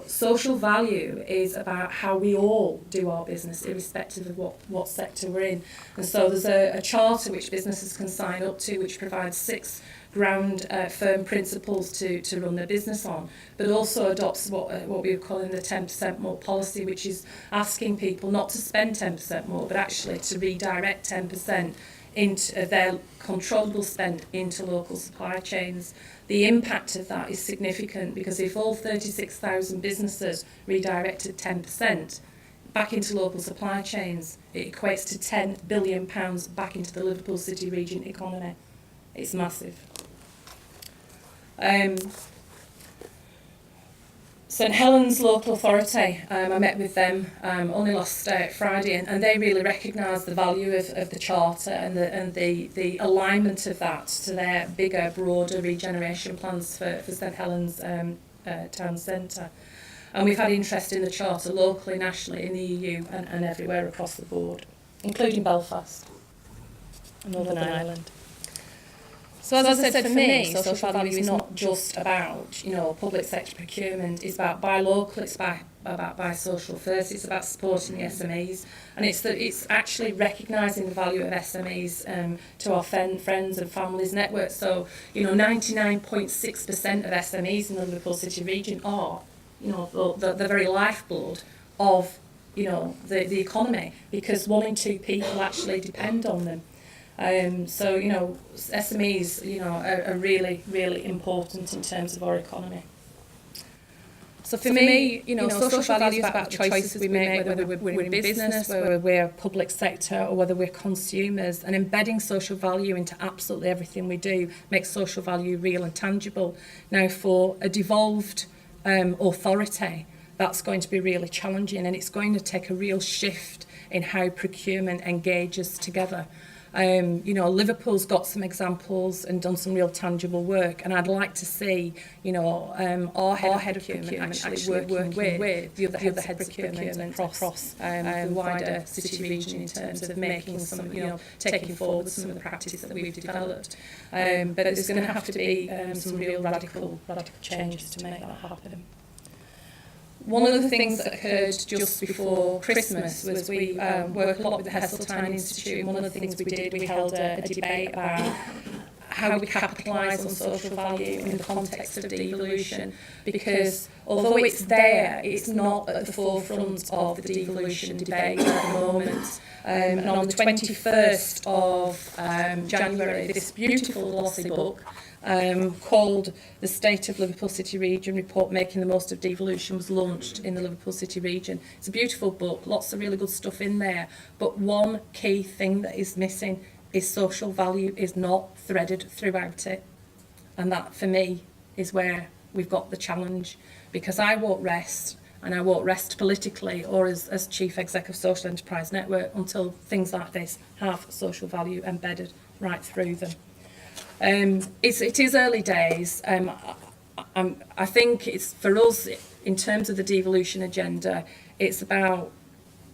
Social value is about how we all do our business, irrespective of what sector we're in. And so there's a charter which businesses can sign up to, which provides 6 ground firm principles to run their business on, but also adopts what we would call in the 10% more policy, which is asking people not to spend 10% more, but actually to redirect 10% into their controllable spend into local supply chains. The impact of that is significant, because if all 36,000 businesses redirected 10% back into local supply chains, it equates to £10 billion back into the Liverpool City region economy. It's massive. St Helens Local Authority, I met with them only last Friday, and they really recognise the value of the charter and the alignment of that to their bigger, broader regeneration plans for St Helens town centre. And we've had interest in the charter locally, nationally, in the EU and everywhere across the board, including Belfast and Northern Ireland. So as I said, for me, social value is not just about, public sector procurement. It's about buy local, it's about buy social first, it's about supporting the SMEs. And it's actually recognising the value of SMEs to our friends and families networks. So, 99.6% of SMEs in the Liverpool City region are, the very lifeblood of, the economy, because 1 in 2 people actually depend on them. So, SMEs, are really, really important in terms of our economy. So for me, social value is about the choices we make, whether we're in business, whether we're public sector, or whether we're consumers. And embedding social value into absolutely everything we do makes social value real and tangible. Now, for a devolved authority, that's going to be really challenging, and it's going to take a real shift in how procurement engages together. Liverpool's got some examples and done some real tangible work, and I'd like to see, our head of procurement actually working with the other heads of procurement across the wider city region in terms of making some, taking forward some of the practice that we've developed. But there's going to have to be some real radical changes to make that happen. One of the things that occurred just before Christmas was we work a lot with the Heseltine Institute, and one of the things we did, we held a debate about how we capitalise on social value in the context of devolution, because although it's there, it's not at the forefront of the devolution debate at the moment. And on the 21st of January, this beautiful glossy book called The State of Liverpool City Region Report Making the Most of Devolution was launched in the Liverpool City Region. It's a beautiful book, lots of really good stuff in there, but one key thing that is missing is social value is not threaded throughout it. And that, for me, is where we've got the challenge, because I won't rest, and I won't rest politically or as Chief Exec of Social Enterprise Network until things like this have social value embedded right through them. It is early days. I think it's, for us, in terms of the devolution agenda, it's about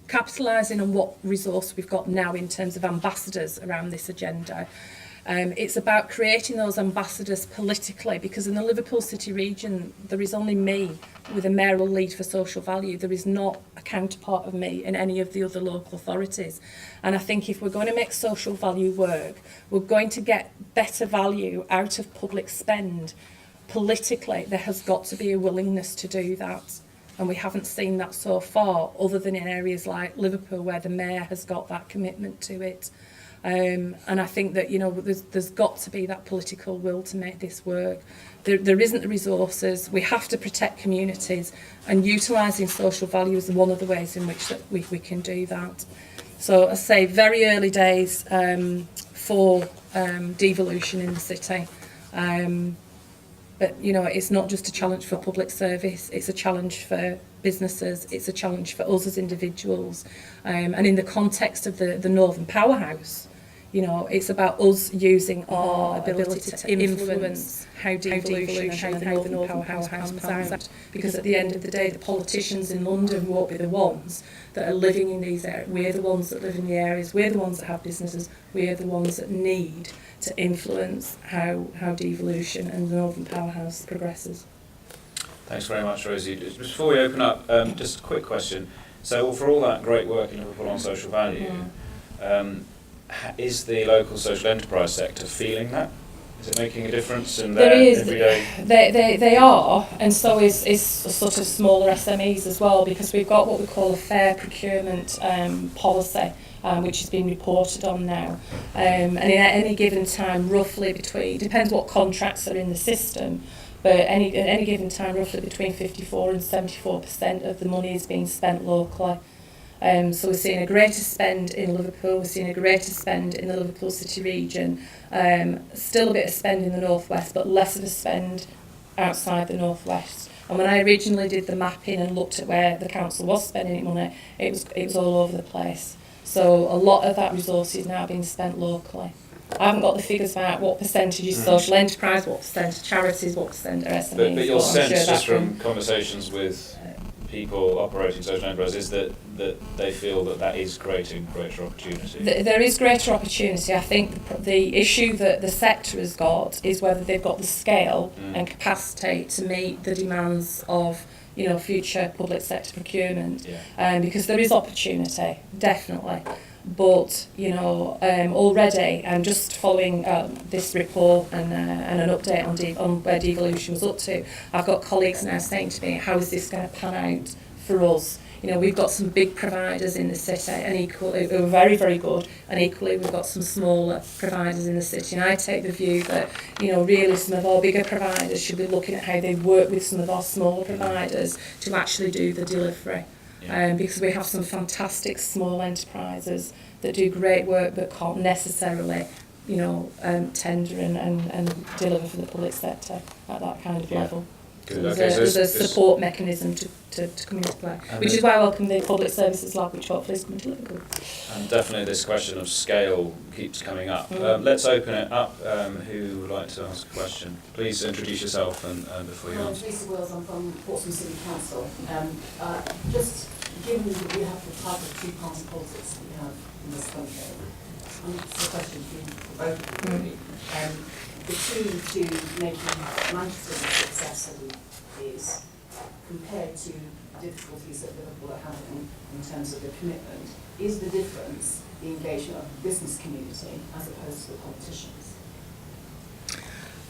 capitalising on what resource we've got now in terms of ambassadors around this agenda. It's about creating those ambassadors politically, because in the Liverpool City region, there is only me with a mayoral lead for social value. There is not a counterpart of me in any of the other local authorities. And I think if we're going to make social value work, we're going to get better value out of public spend politically. There has got to be a willingness to do that. And we haven't seen that so far, other than in areas like Liverpool, where the mayor has got that commitment to it. And I think that, there's got to be that political will to make this work. There isn't the resources. We have to protect communities, and utilising social value is one of the ways in which that we can do that. So, as I say, very early days for devolution in the city. But, it's not just a challenge for public service, it's a challenge for businesses, it's a challenge for us as individuals. And in the context of the Northern Powerhouse, it's about us using our ability to influence how devolution and how the Northern Powerhouse comes out. Because at the end of the day, the politicians in London won't be the ones that are living in these areas. We're the ones that live in the areas, we're the ones that have businesses, we're the ones that need to influence how devolution and the Northern Powerhouse progresses. Thanks very much, Rosie. Just before we open up, just a quick question. So for all that great work in Liverpool on social value, is the local social enterprise sector feeling that? Is it making a difference in their everyday? They are, and so is sort of smaller SMEs as well, because we've got what we call a fair procurement policy, which has been reported on now. And at any given time, roughly between, depends what contracts are in the system, but at any given time, roughly between 54% and 74% of the money is being spent locally. So we're seeing a greater spend in Liverpool, we're seeing a greater spend in the Liverpool City region, still a bit of spend in the northwest, but less of a spend outside the northwest. And when I originally did the mapping and looked at where the council was spending money, it was all over the place. So a lot of that resource is now being spent locally. I haven't got the figures about what percentage is social enterprise, what percent charities, what percent are SMEs. But your sense, just from conversations with people operating social enterprise, is that they feel that is creating greater opportunity? There is greater opportunity. I think the issue that the sector has got is whether they've got the scale and capacity to meet the demands of future public sector procurement. Because there is opportunity, definitely. But already I'm just following this report and an update on where devolution was up to. I've got colleagues now saying to me, how is this going to pan out for us You know, we've got some big providers in the city, and equally, who are very, very good, and equally we've got some smaller providers in the city. And I take the view that, you know, really some of our bigger providers should be looking at how they work with some of our smaller providers to actually do the delivery. Because we have some fantastic small enterprises that do great work but can't necessarily, you know, tender and deliver for the public sector at that kind of level. Good. So Okay, there's a support mechanism to come into play, which is why I welcome the Public Services Lab, which hopefully is coming to Liverpool. And definitely this question of scale keeps coming up. Let's open it up. Who would like to ask a question? Please introduce yourself and before you I'm answer. Lisa Wills, I'm from Portsmouth City Council. Just given that we have the type of two-party politics that we have in this country, it's a question for both of you really. The key to making Manchester the success that it is, compared to the difficulties that Liverpool are having in terms of the commitment, is the difference the engagement of the business community as opposed to the politicians?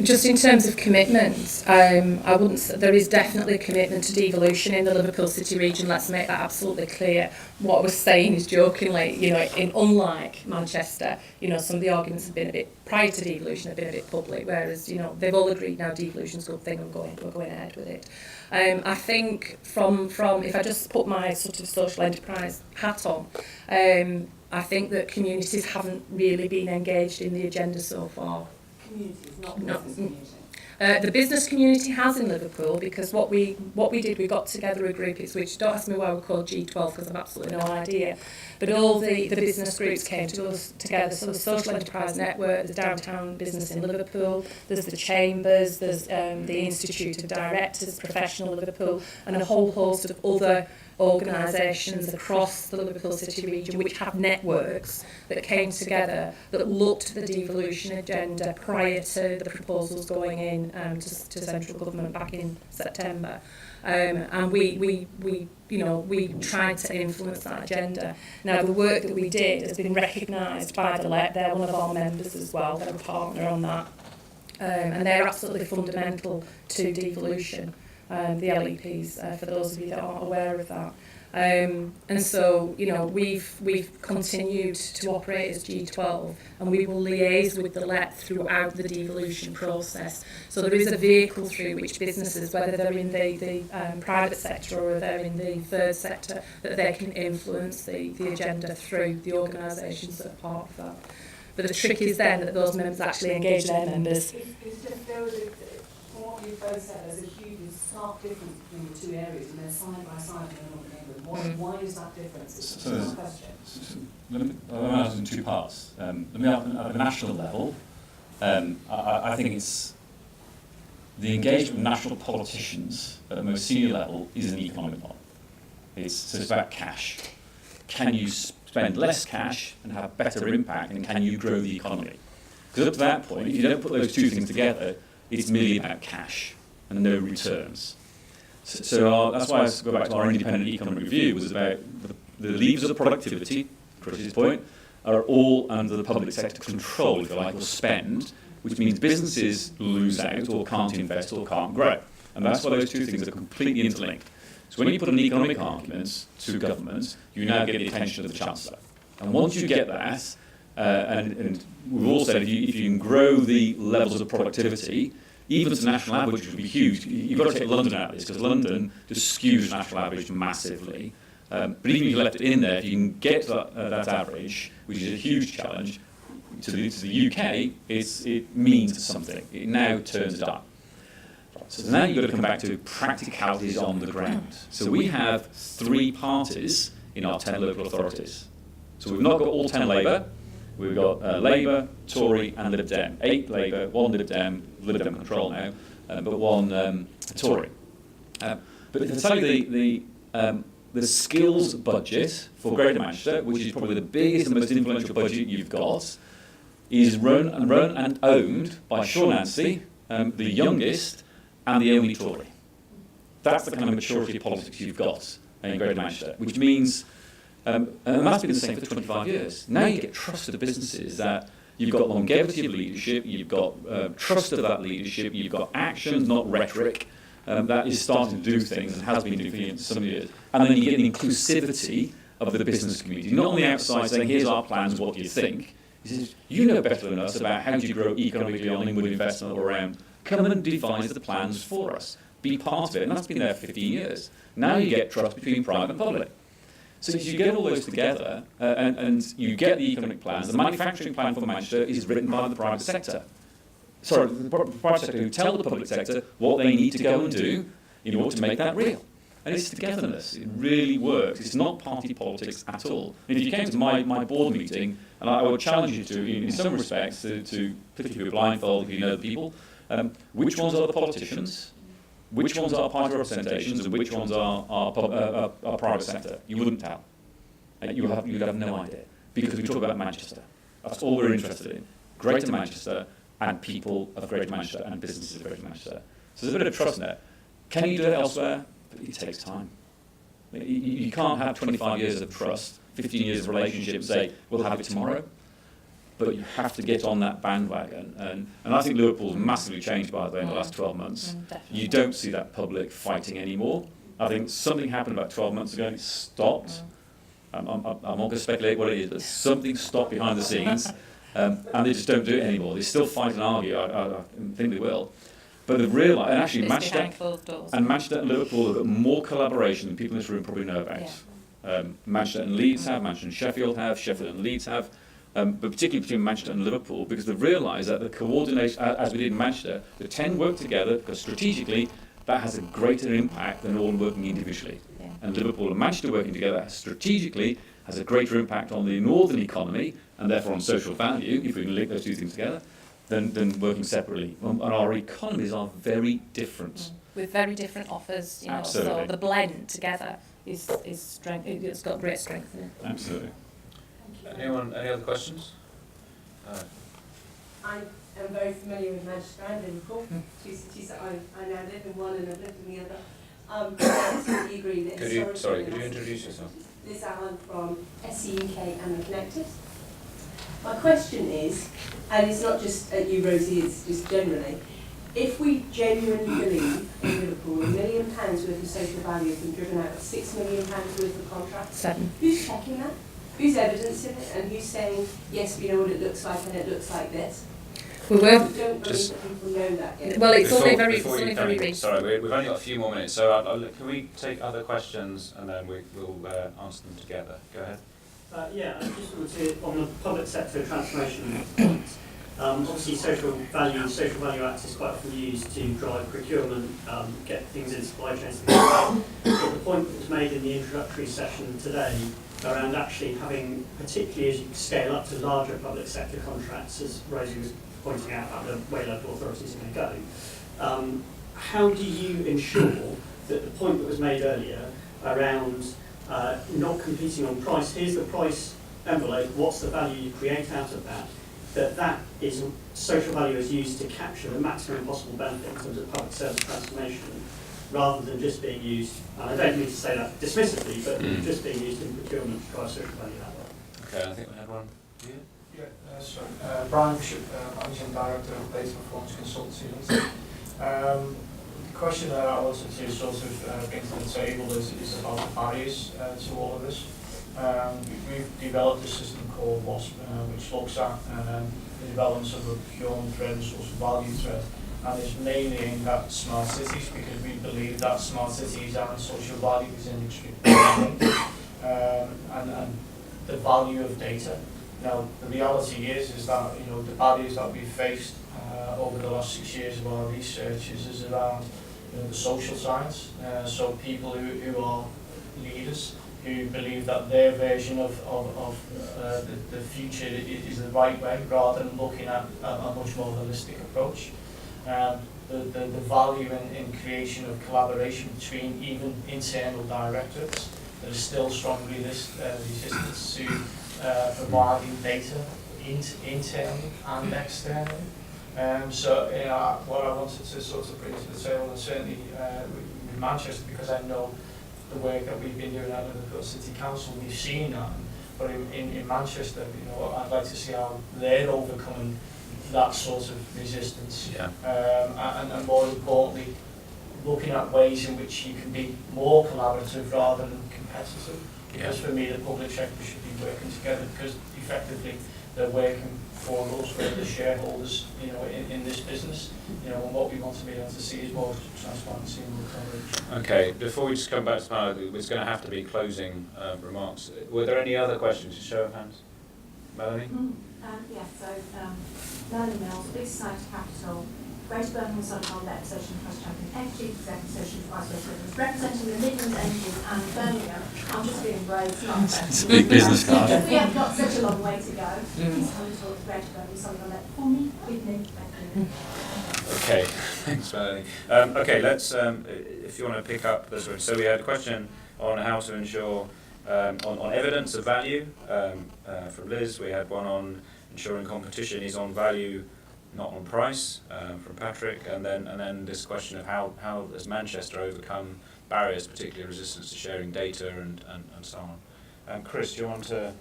Just in terms of commitment, I wouldn't. There is definitely a commitment to devolution in the Liverpool City region. Let's make that absolutely clear. What I was saying is jokingly, you know, unlike Manchester, you know, some of the arguments have been a bit prior to devolution have been a bit public, whereas, you know, they've all agreed now devolution's a good thing and we're going ahead with it. I think from if I just put my sort of social enterprise hat on, I think that communities haven't really been engaged in the agenda so far. Communities, not the business community. The business community has in Liverpool, because what we did, we got together a group, which, don't ask me why we're called G12 because I've absolutely no idea, but all the business groups came to us together. So the Social Enterprise Network, there's Downtown Business in Liverpool, there's the Chambers, there's the Institute of Directors, Professional Liverpool, and a whole host of other organisations across the Liverpool City region which have networks that came together that looked at the devolution agenda prior to the proposals going in to central government back in September. And we tried to influence that agenda. Now, the work that we did has been recognised by the LEP. They're one of our members as well. They're a partner on that. And they're absolutely fundamental to devolution. The LEPs, for those of you that aren't aware of that. And so, you know, we've continued to operate as G12, and we will liaise with the LEP throughout the devolution process. So there is a vehicle through which businesses, whether they're in the private sector or they're in the third sector, that they can influence the agenda through the organisations that are part of that. But the trick is then that those members actually engage their members. It's just there was from what you've both said, there's a huge, stark difference between the two areas, and they're side by side in Northern England. Why is that difference? It's So my question. Let me answer in two parts. Let me at the national level. I think it's the engagement of national politicians at the most senior level is an economic one. It's about cash. Can you spend less cash and have better impact, and can you grow the economy? Because up to that point, if you don't put those two things together, it's merely about cash and no returns. So that's why I go back to our independent economic review, was about the levers of productivity, Chris's point, are all under the public sector control, if you like, or spend, which means businesses lose out or can't invest or can't grow. And that's why those two things are completely interlinked. So when you put an economic argument to government, you now get the attention of the Chancellor. And once you get that, and we've all said if you can grow the levels of productivity, even to the national average, which would be huge. You've got to take London out of this, because London just skews the national average massively. But even if you left it in there, if you can get to that average, which is a huge challenge, to the UK, it means something. It now turns a dime. So now you've got to come back to practicalities on the ground. So we have 3 parties in our 10 local authorities. So we've not got all 10 Labour. We've got Labour, Tory and Lib Dem. 8 Labour, 1 Lib Dem control now, but 1 Tory. But to tell you the skills budget for Greater Manchester, which is probably the biggest and most influential budget you've got, is run and owned by Sean Nancy, the youngest and the only Tory. That's the kind of maturity of politics you've got in Greater Manchester, which means, and that's been the same for 25 years. Now you get trusted businesses that you've got longevity of leadership, you've got trust of that leadership, you've got actions, not rhetoric, that is starting to do things and has been doing things for some years. And then you get the inclusivity of the business community, not on the outside saying, here's our plans, what do you think? He says, you know better than us about how do you grow economically on inward investment all around. Come and devise the plans for us. Be part of it. And that's been there for 15 years. Now you get trust between private and public. So as you get all those together and you get the economic plans, the manufacturing plan for Manchester is written by the private sector. Sorry, the private sector who tell the public sector what they need to go and do in order to make that real. And it's togetherness. It really works. It's not party politics at all. And if you came to my board meeting, and I would challenge you to, in some respects, to particularly if you're blindfolded, if you know the people, which ones are the politicians, which ones are party representations, and which ones are private sector. You wouldn't tell. You'd have no idea. Because we talk about Manchester. That's all we're interested in. Greater Manchester and people of Greater Manchester and businesses of Greater Manchester. So there's a bit of trust there. Can you do it elsewhere? But it takes time. You can't have 25 years of trust, 15 years of relationship and say, we'll have it tomorrow. But you have to get on that bandwagon. And I think Liverpool's massively changed, by the way, in the last 12 months. You don't see that public fighting anymore. I think something happened about 12 months ago and it stopped. I'm not going to speculate what it is, but something stopped behind the scenes. And they just don't do it anymore. They still fight and argue. I think they will. But they've realised, and actually Manchester and Liverpool have got more collaboration than people in this room probably know about. Yeah. Manchester and Leeds have, Manchester and Sheffield have, Sheffield and Leeds have, but particularly between Manchester and Liverpool, because they've realised that the coordination, as we did in Manchester, the 10 work together, because strategically that has a greater impact than all working individually. Yeah. And Liverpool and Manchester working together strategically has a greater impact on the northern economy, and therefore on social value, if we can link those two things together, than working separately. And our economies are very different. With very different offers, you know, so the blend together is strength. It's got great strength in it. Absolutely. Any other questions? I am very familiar with Manchester and Liverpool, two cities that I now live in one and I've lived in the other. I absolutely agree that could you introduce yourself? Liz Allen from SCUK and the Connected. My question is, and it's not just at you, Rosie, it's just generally, if we genuinely believe in Liverpool £1 million worth of social value has been driven out of £6 million worth of contracts, 7. Who's checking that? Who's evidencing it? And who's saying, yes, we know what it looks like and it looks like this? We don't believe that people know that yet. Well, it's only very recent. Sorry, we've only got a few more minutes, so can we take other questions and then we'll answer them together? Go ahead. Yeah, I just wanted to, on the public sector transformation point, obviously social value Act is quite often used to drive procurement, get things in supply chains. But the point that was made in the introductory session today around actually having, particularly as you scale up to larger public sector contracts, as Rosie was pointing out about the way local authorities are going to go, how do you ensure that the point that was made earlier around not competing on price, here's the price envelope, what's the value you create out of that, that is social value is used to capture the maximum possible benefit in terms of public service transformation, rather than just being used, and I don't mean to say that dismissively, but just being used in procurement to drive social value that way. Okay, I think we had one here. Yeah, sorry. Brian Bishop, Managing Director of Data Performance Consultancy. The question that I wanted to sort of bring to the table is about the barriers to all of this. We've developed a system called WASP, which looks at the development of a procurement thread, social value thread, and is mainly aimed at smart cities, because we believe that smart cities and social value is inextricably linked, and the value of data. Now, the reality is that the barriers that we've faced over the last 6 years of our research is around the social science. So people who are leaders, who believe that their version of the future is the right way, rather than looking at a much more holistic approach. The value in creation of collaboration between even internal directorates. There is still strong resistance to providing data internally and externally. So what I wanted to sort of bring to the table, and certainly in Manchester, because I know the work that we've been doing at Liverpool City Council, we've seen that. But in Manchester, I'd like to see how they're overcoming that sort of resistance. Yeah. And more importantly, looking at ways in which you can be more collaborative rather than competitive. Because for me, the public sector should be working together, because effectively they're working for us, we're the shareholders, you know, in this business. You know, and what we want to be able to see is more transparency and more collaboration. Okay, before we just come back to panel, it's going to have to be closing remarks. Were there any other questions? Just show of hands. Melanie? Yeah, so Melanie Mills, Big Society Capital, Greater Birmingham Solihull Let, Social and Trust Champion, ex-Chief Executive, Social Vice President, representing the Midlands Engine and Birmingham. I'm just being brave, it's not fair. It's a big business card. We have got such a long way to go. Please come and talk to Greater Birmingham Solihull Let for me, with me, thank you. Okay, thanks, Melanie. Okay, let's, if you want to pick up this one. So we had a question on how to ensure, on evidence of value from Liz. We had one on ensuring competition is on value, not on price, from Patrick, and then this question of how does Manchester overcome barriers, particularly resistance to sharing data and so on. Chris, do you want to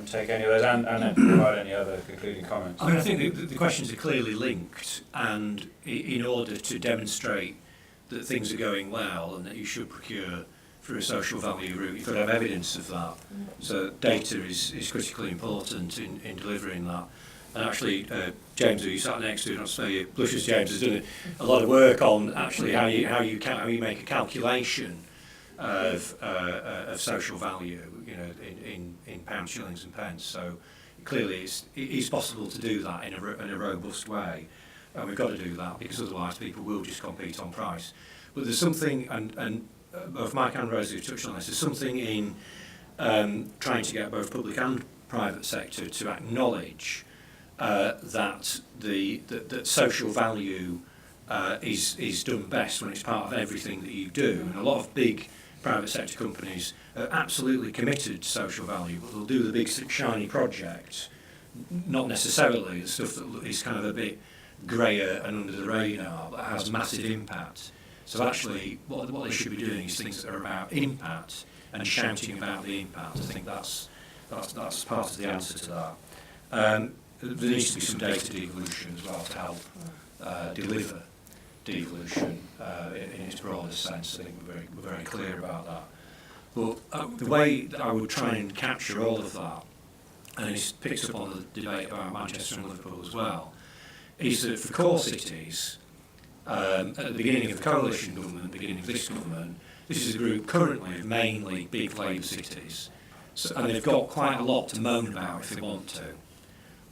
take any of those and then provide any other concluding comments? I mean, I think the questions are clearly linked, and in order to demonstrate that things are going well and that you should procure through a social value route, you've got to have evidence of that. So data is critically important in delivering that. And actually, James, who you sat next to, not to say you blushes, James, has done a lot of work on actually how you make a calculation of social value, you know, in pounds, shillings, and pence. So clearly, it is possible to do that in a robust way, and we've got to do that because otherwise people will just compete on price. But there's something, and both Mike and Rosie touched on this. There's something in trying to get both public and private sector to acknowledge that that social value is done best when it's part of everything that you do. And a lot of big private sector companies are absolutely committed to social value, but they'll do the big shiny projects, not necessarily the stuff that is kind of a bit greyer and under the radar, but has massive impact. So actually, what they should be doing is things that are about impact and shouting about the impact. I think that's part of the answer to that. There needs to be some data devolution as well to help deliver devolution in its broader sense. I think we're very clear about that. But the way that I would try and capture all of that, and it picks up on the debate about Manchester and Liverpool as well, is that for core cities, at the beginning of the coalition government, beginning of this government, this is a group currently of mainly big Labour cities, and they've got quite a lot to moan about if they want to.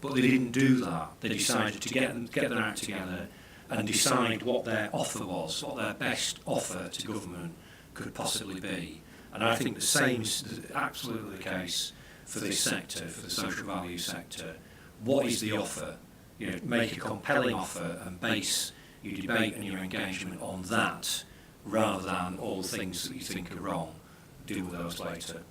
But they didn't do that. They decided to get their act together and decide what their offer was, what their best offer to government could possibly be. And I think the same is absolutely the case for this sector, for the social value sector. What is the offer? You know, make a compelling offer and base your debate and your engagement on that, rather than all things that you think are wrong. Deal with those later.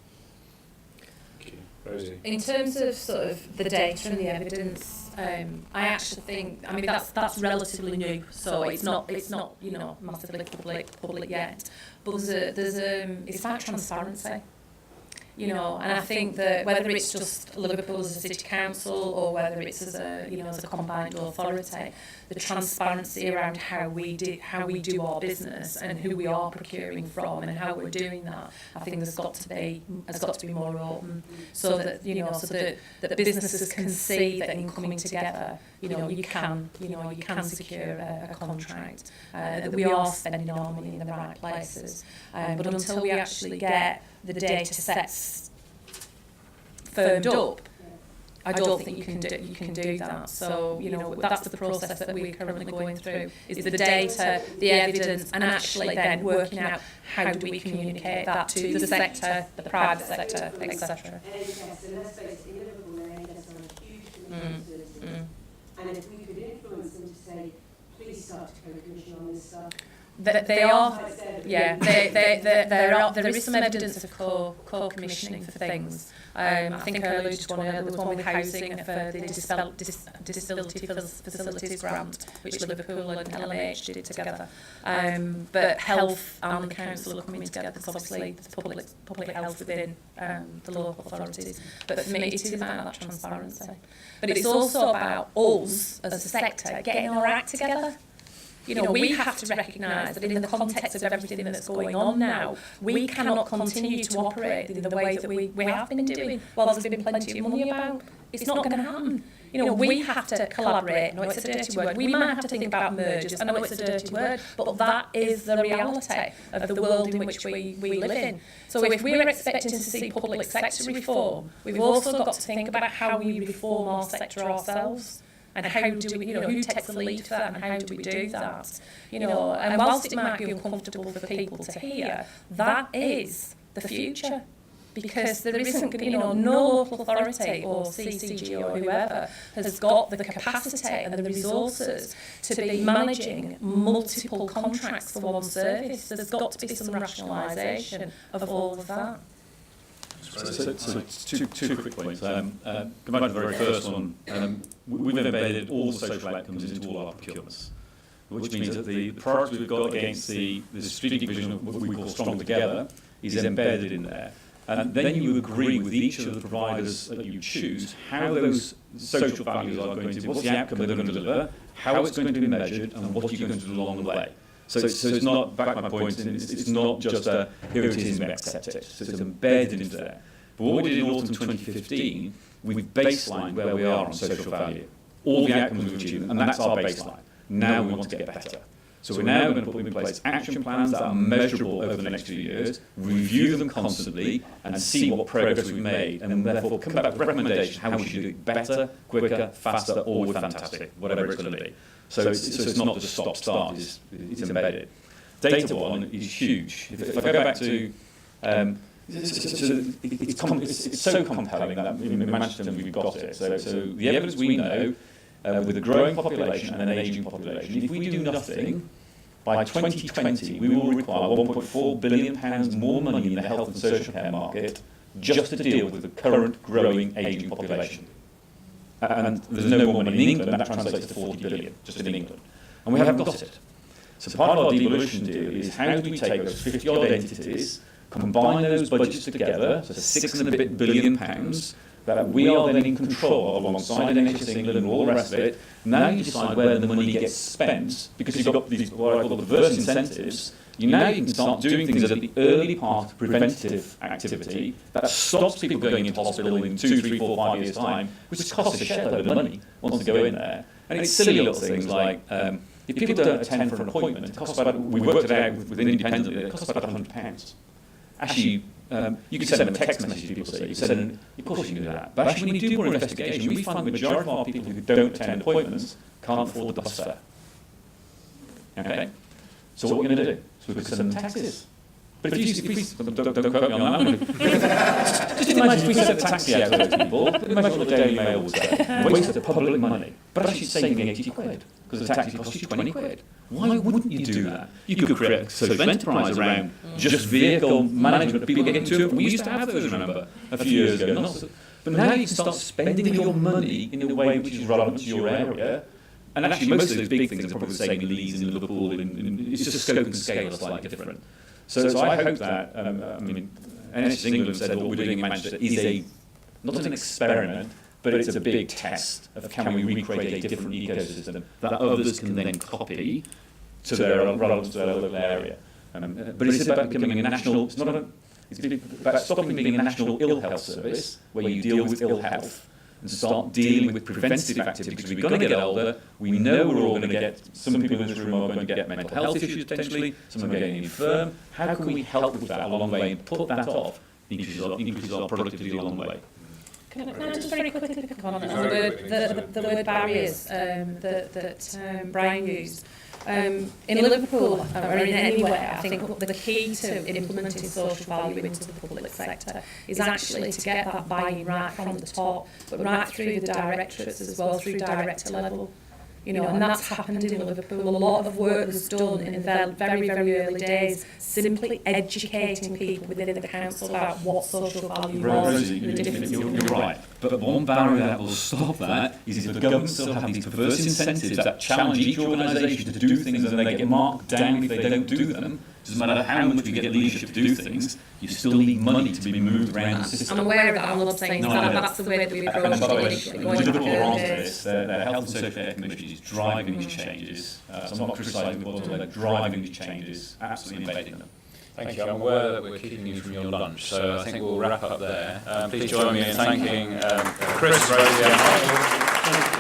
Rosie. In terms of sort of the data and the evidence, I actually think, I mean, that's relatively new, so it's not you know, massively public yet. But it's about transparency, you know, and I think that whether it's just Liverpool as a city council or whether it's as a combined authority, the transparency around how we do our business and who we are procuring from and how we're doing that, I think has got to be more open, so that that businesses can see that in coming together, you can secure a contract, that we are spending our money in the right places, but until we actually get the data sets firmed up, I don't think you can do that. So that's the process that we're currently going through: is the data, the evidence, and actually then working out how do we communicate that to the sector, the private sector, etc. And if we could influence them to say, please start to co-commission on this stuff. They are, yeah. There is some evidence of co-commissioning for things. I think I alluded to one. There was one with housing for the disability facilities grant, which Liverpool and LMH did together. But health and the council are coming together. Because obviously there's public health within the local authorities. But for me, it is about that transparency. But it's also about us as a sector getting our act together. we have to recognise that in the context of everything that's going on now, we cannot continue to operate in the way that we have been doing while there's been plenty of money about. It's not going to happen. We have to collaborate. I know it's a dirty word. We might have to think about mergers. I know it's a dirty word, but that is the reality of the world in which we live in. So if we're expecting to see public sector reform, we've also got to think about how we reform our sector ourselves. And how do we, who takes the lead for that, and how do we do that? And whilst it might be uncomfortable for people to hear, that is the future. Because there isn't, no local authority or CCG or whoever has got the capacity and the resources to be managing multiple contracts for one service. There's got to be some rationalisation of all of that. So two quick points. Going back to the very first one, we've embedded all the social outcomes into all our procurements, which means that the priorities we've got against the strategic vision of what we call Strong Together is embedded in there. And then you agree with each of the providers that you choose how those social values are going to, what's the outcome they're going to deliver, how it's going to be measured, and what you're going to do along the way. So it's not, back to my point, it's not just a, here it is and we accept it. So it's embedded into there. But what we did in autumn 2015, we baselined where we are on social value, all the outcomes we've achieved, and that's our baseline. Now we want to get better. So we're now going to put in place action plans that are measurable over the next few years, review them constantly, and see what progress we've made, and therefore come back with recommendations how we should do it better, quicker, faster, or fantastic, whatever it's going to be. So it's not just stop-start, it's embedded. Data one is huge. If I go back to, it's so compelling that in Manchester we've got it. So the evidence we know, with a growing population and an ageing population, if we do nothing, by 2020 we will require £1.4 billion more money in the health and social care market just to deal with the current growing ageing population. And there's no more money in England, and that translates to 40 billion just in England. And we haven't got it. So part of our devolution deal is how do we take those 50-odd entities, combine those budgets together, so £6 and a bit billion, that we are then in control of alongside NHS England and all the rest of it. Now you decide where the money gets spent, because you've got these what I call reverse incentives. You can start doing things at the early part of preventative activity that stops people going into hospital in 2, 3, 4, 5 years' time, which costs a shed load of money once they go in there. And it's silly little things like, if people don't attend for an appointment, it costs about, we worked it out within independently, it costs about £100. Actually, you can send them a text message, people say. You send, of course you can do that. But actually, when you do more investigation, we find the majority of our people who don't attend appointments can't afford the bus fare. Okay? So what are we going to do? So we could send them taxis. But if we don't quote me on that, just imagine if we sent a taxi out to those people, imagine what the Daily Mail was there. Wasted public money. But actually saving 80 quid, because the taxi costs you 20 quid. Why wouldn't you do that? You could create a social enterprise around just vehicle management, people getting to it. We used to have those, remember, a few years ago. But now you can start spending your money in a way which is relevant to your area. And actually, most of those big things are probably the same in Leeds and Liverpool. It's just scope and scale is slightly different. So I hope that, NHS England said what we're doing in Manchester is not an experiment, but it's a big test of can we recreate a different ecosystem that others can then copy to their relevance to their local area. But it's about becoming a national, it's about stopping being a national ill health service where you deal with ill health and start dealing with preventative activity, because we're going to get older. We know we're all going to get, some people in this room are going to get mental health issues potentially, some are getting infirm. How can we help with that along the way and put that off? Increases our productivity along the way. Can I just very quickly pick up on the word barriers that Brian used? In Liverpool, or in anywhere, I think the key to implementing social value into the public sector is actually to get that buy-in right from the top, but right through the directorates as well, through director level. And that's happened in Liverpool. A lot of work was done in the very, very early days, simply educating people within the council about what social value was. You're right. But one barrier that will stop that is if the government still have these perverse incentives that challenge each organisation to do things and they get marked down if they don't do them. Doesn't matter how much we get leadership to do things, you still need money to be moved around the system. I'm aware of that. I'm not saying No, I know. that's the way that we approach And by the way, it. we did a couple of rounds of this. The Health and Social Care Commission is driving these changes. So I'm not criticising the board, they're driving these changes, absolutely embedding them. Thank you. I'm aware that we're keeping you from your lunch, so I think we'll wrap up there. Please join me in thanking Chris, Rosie, and Michael.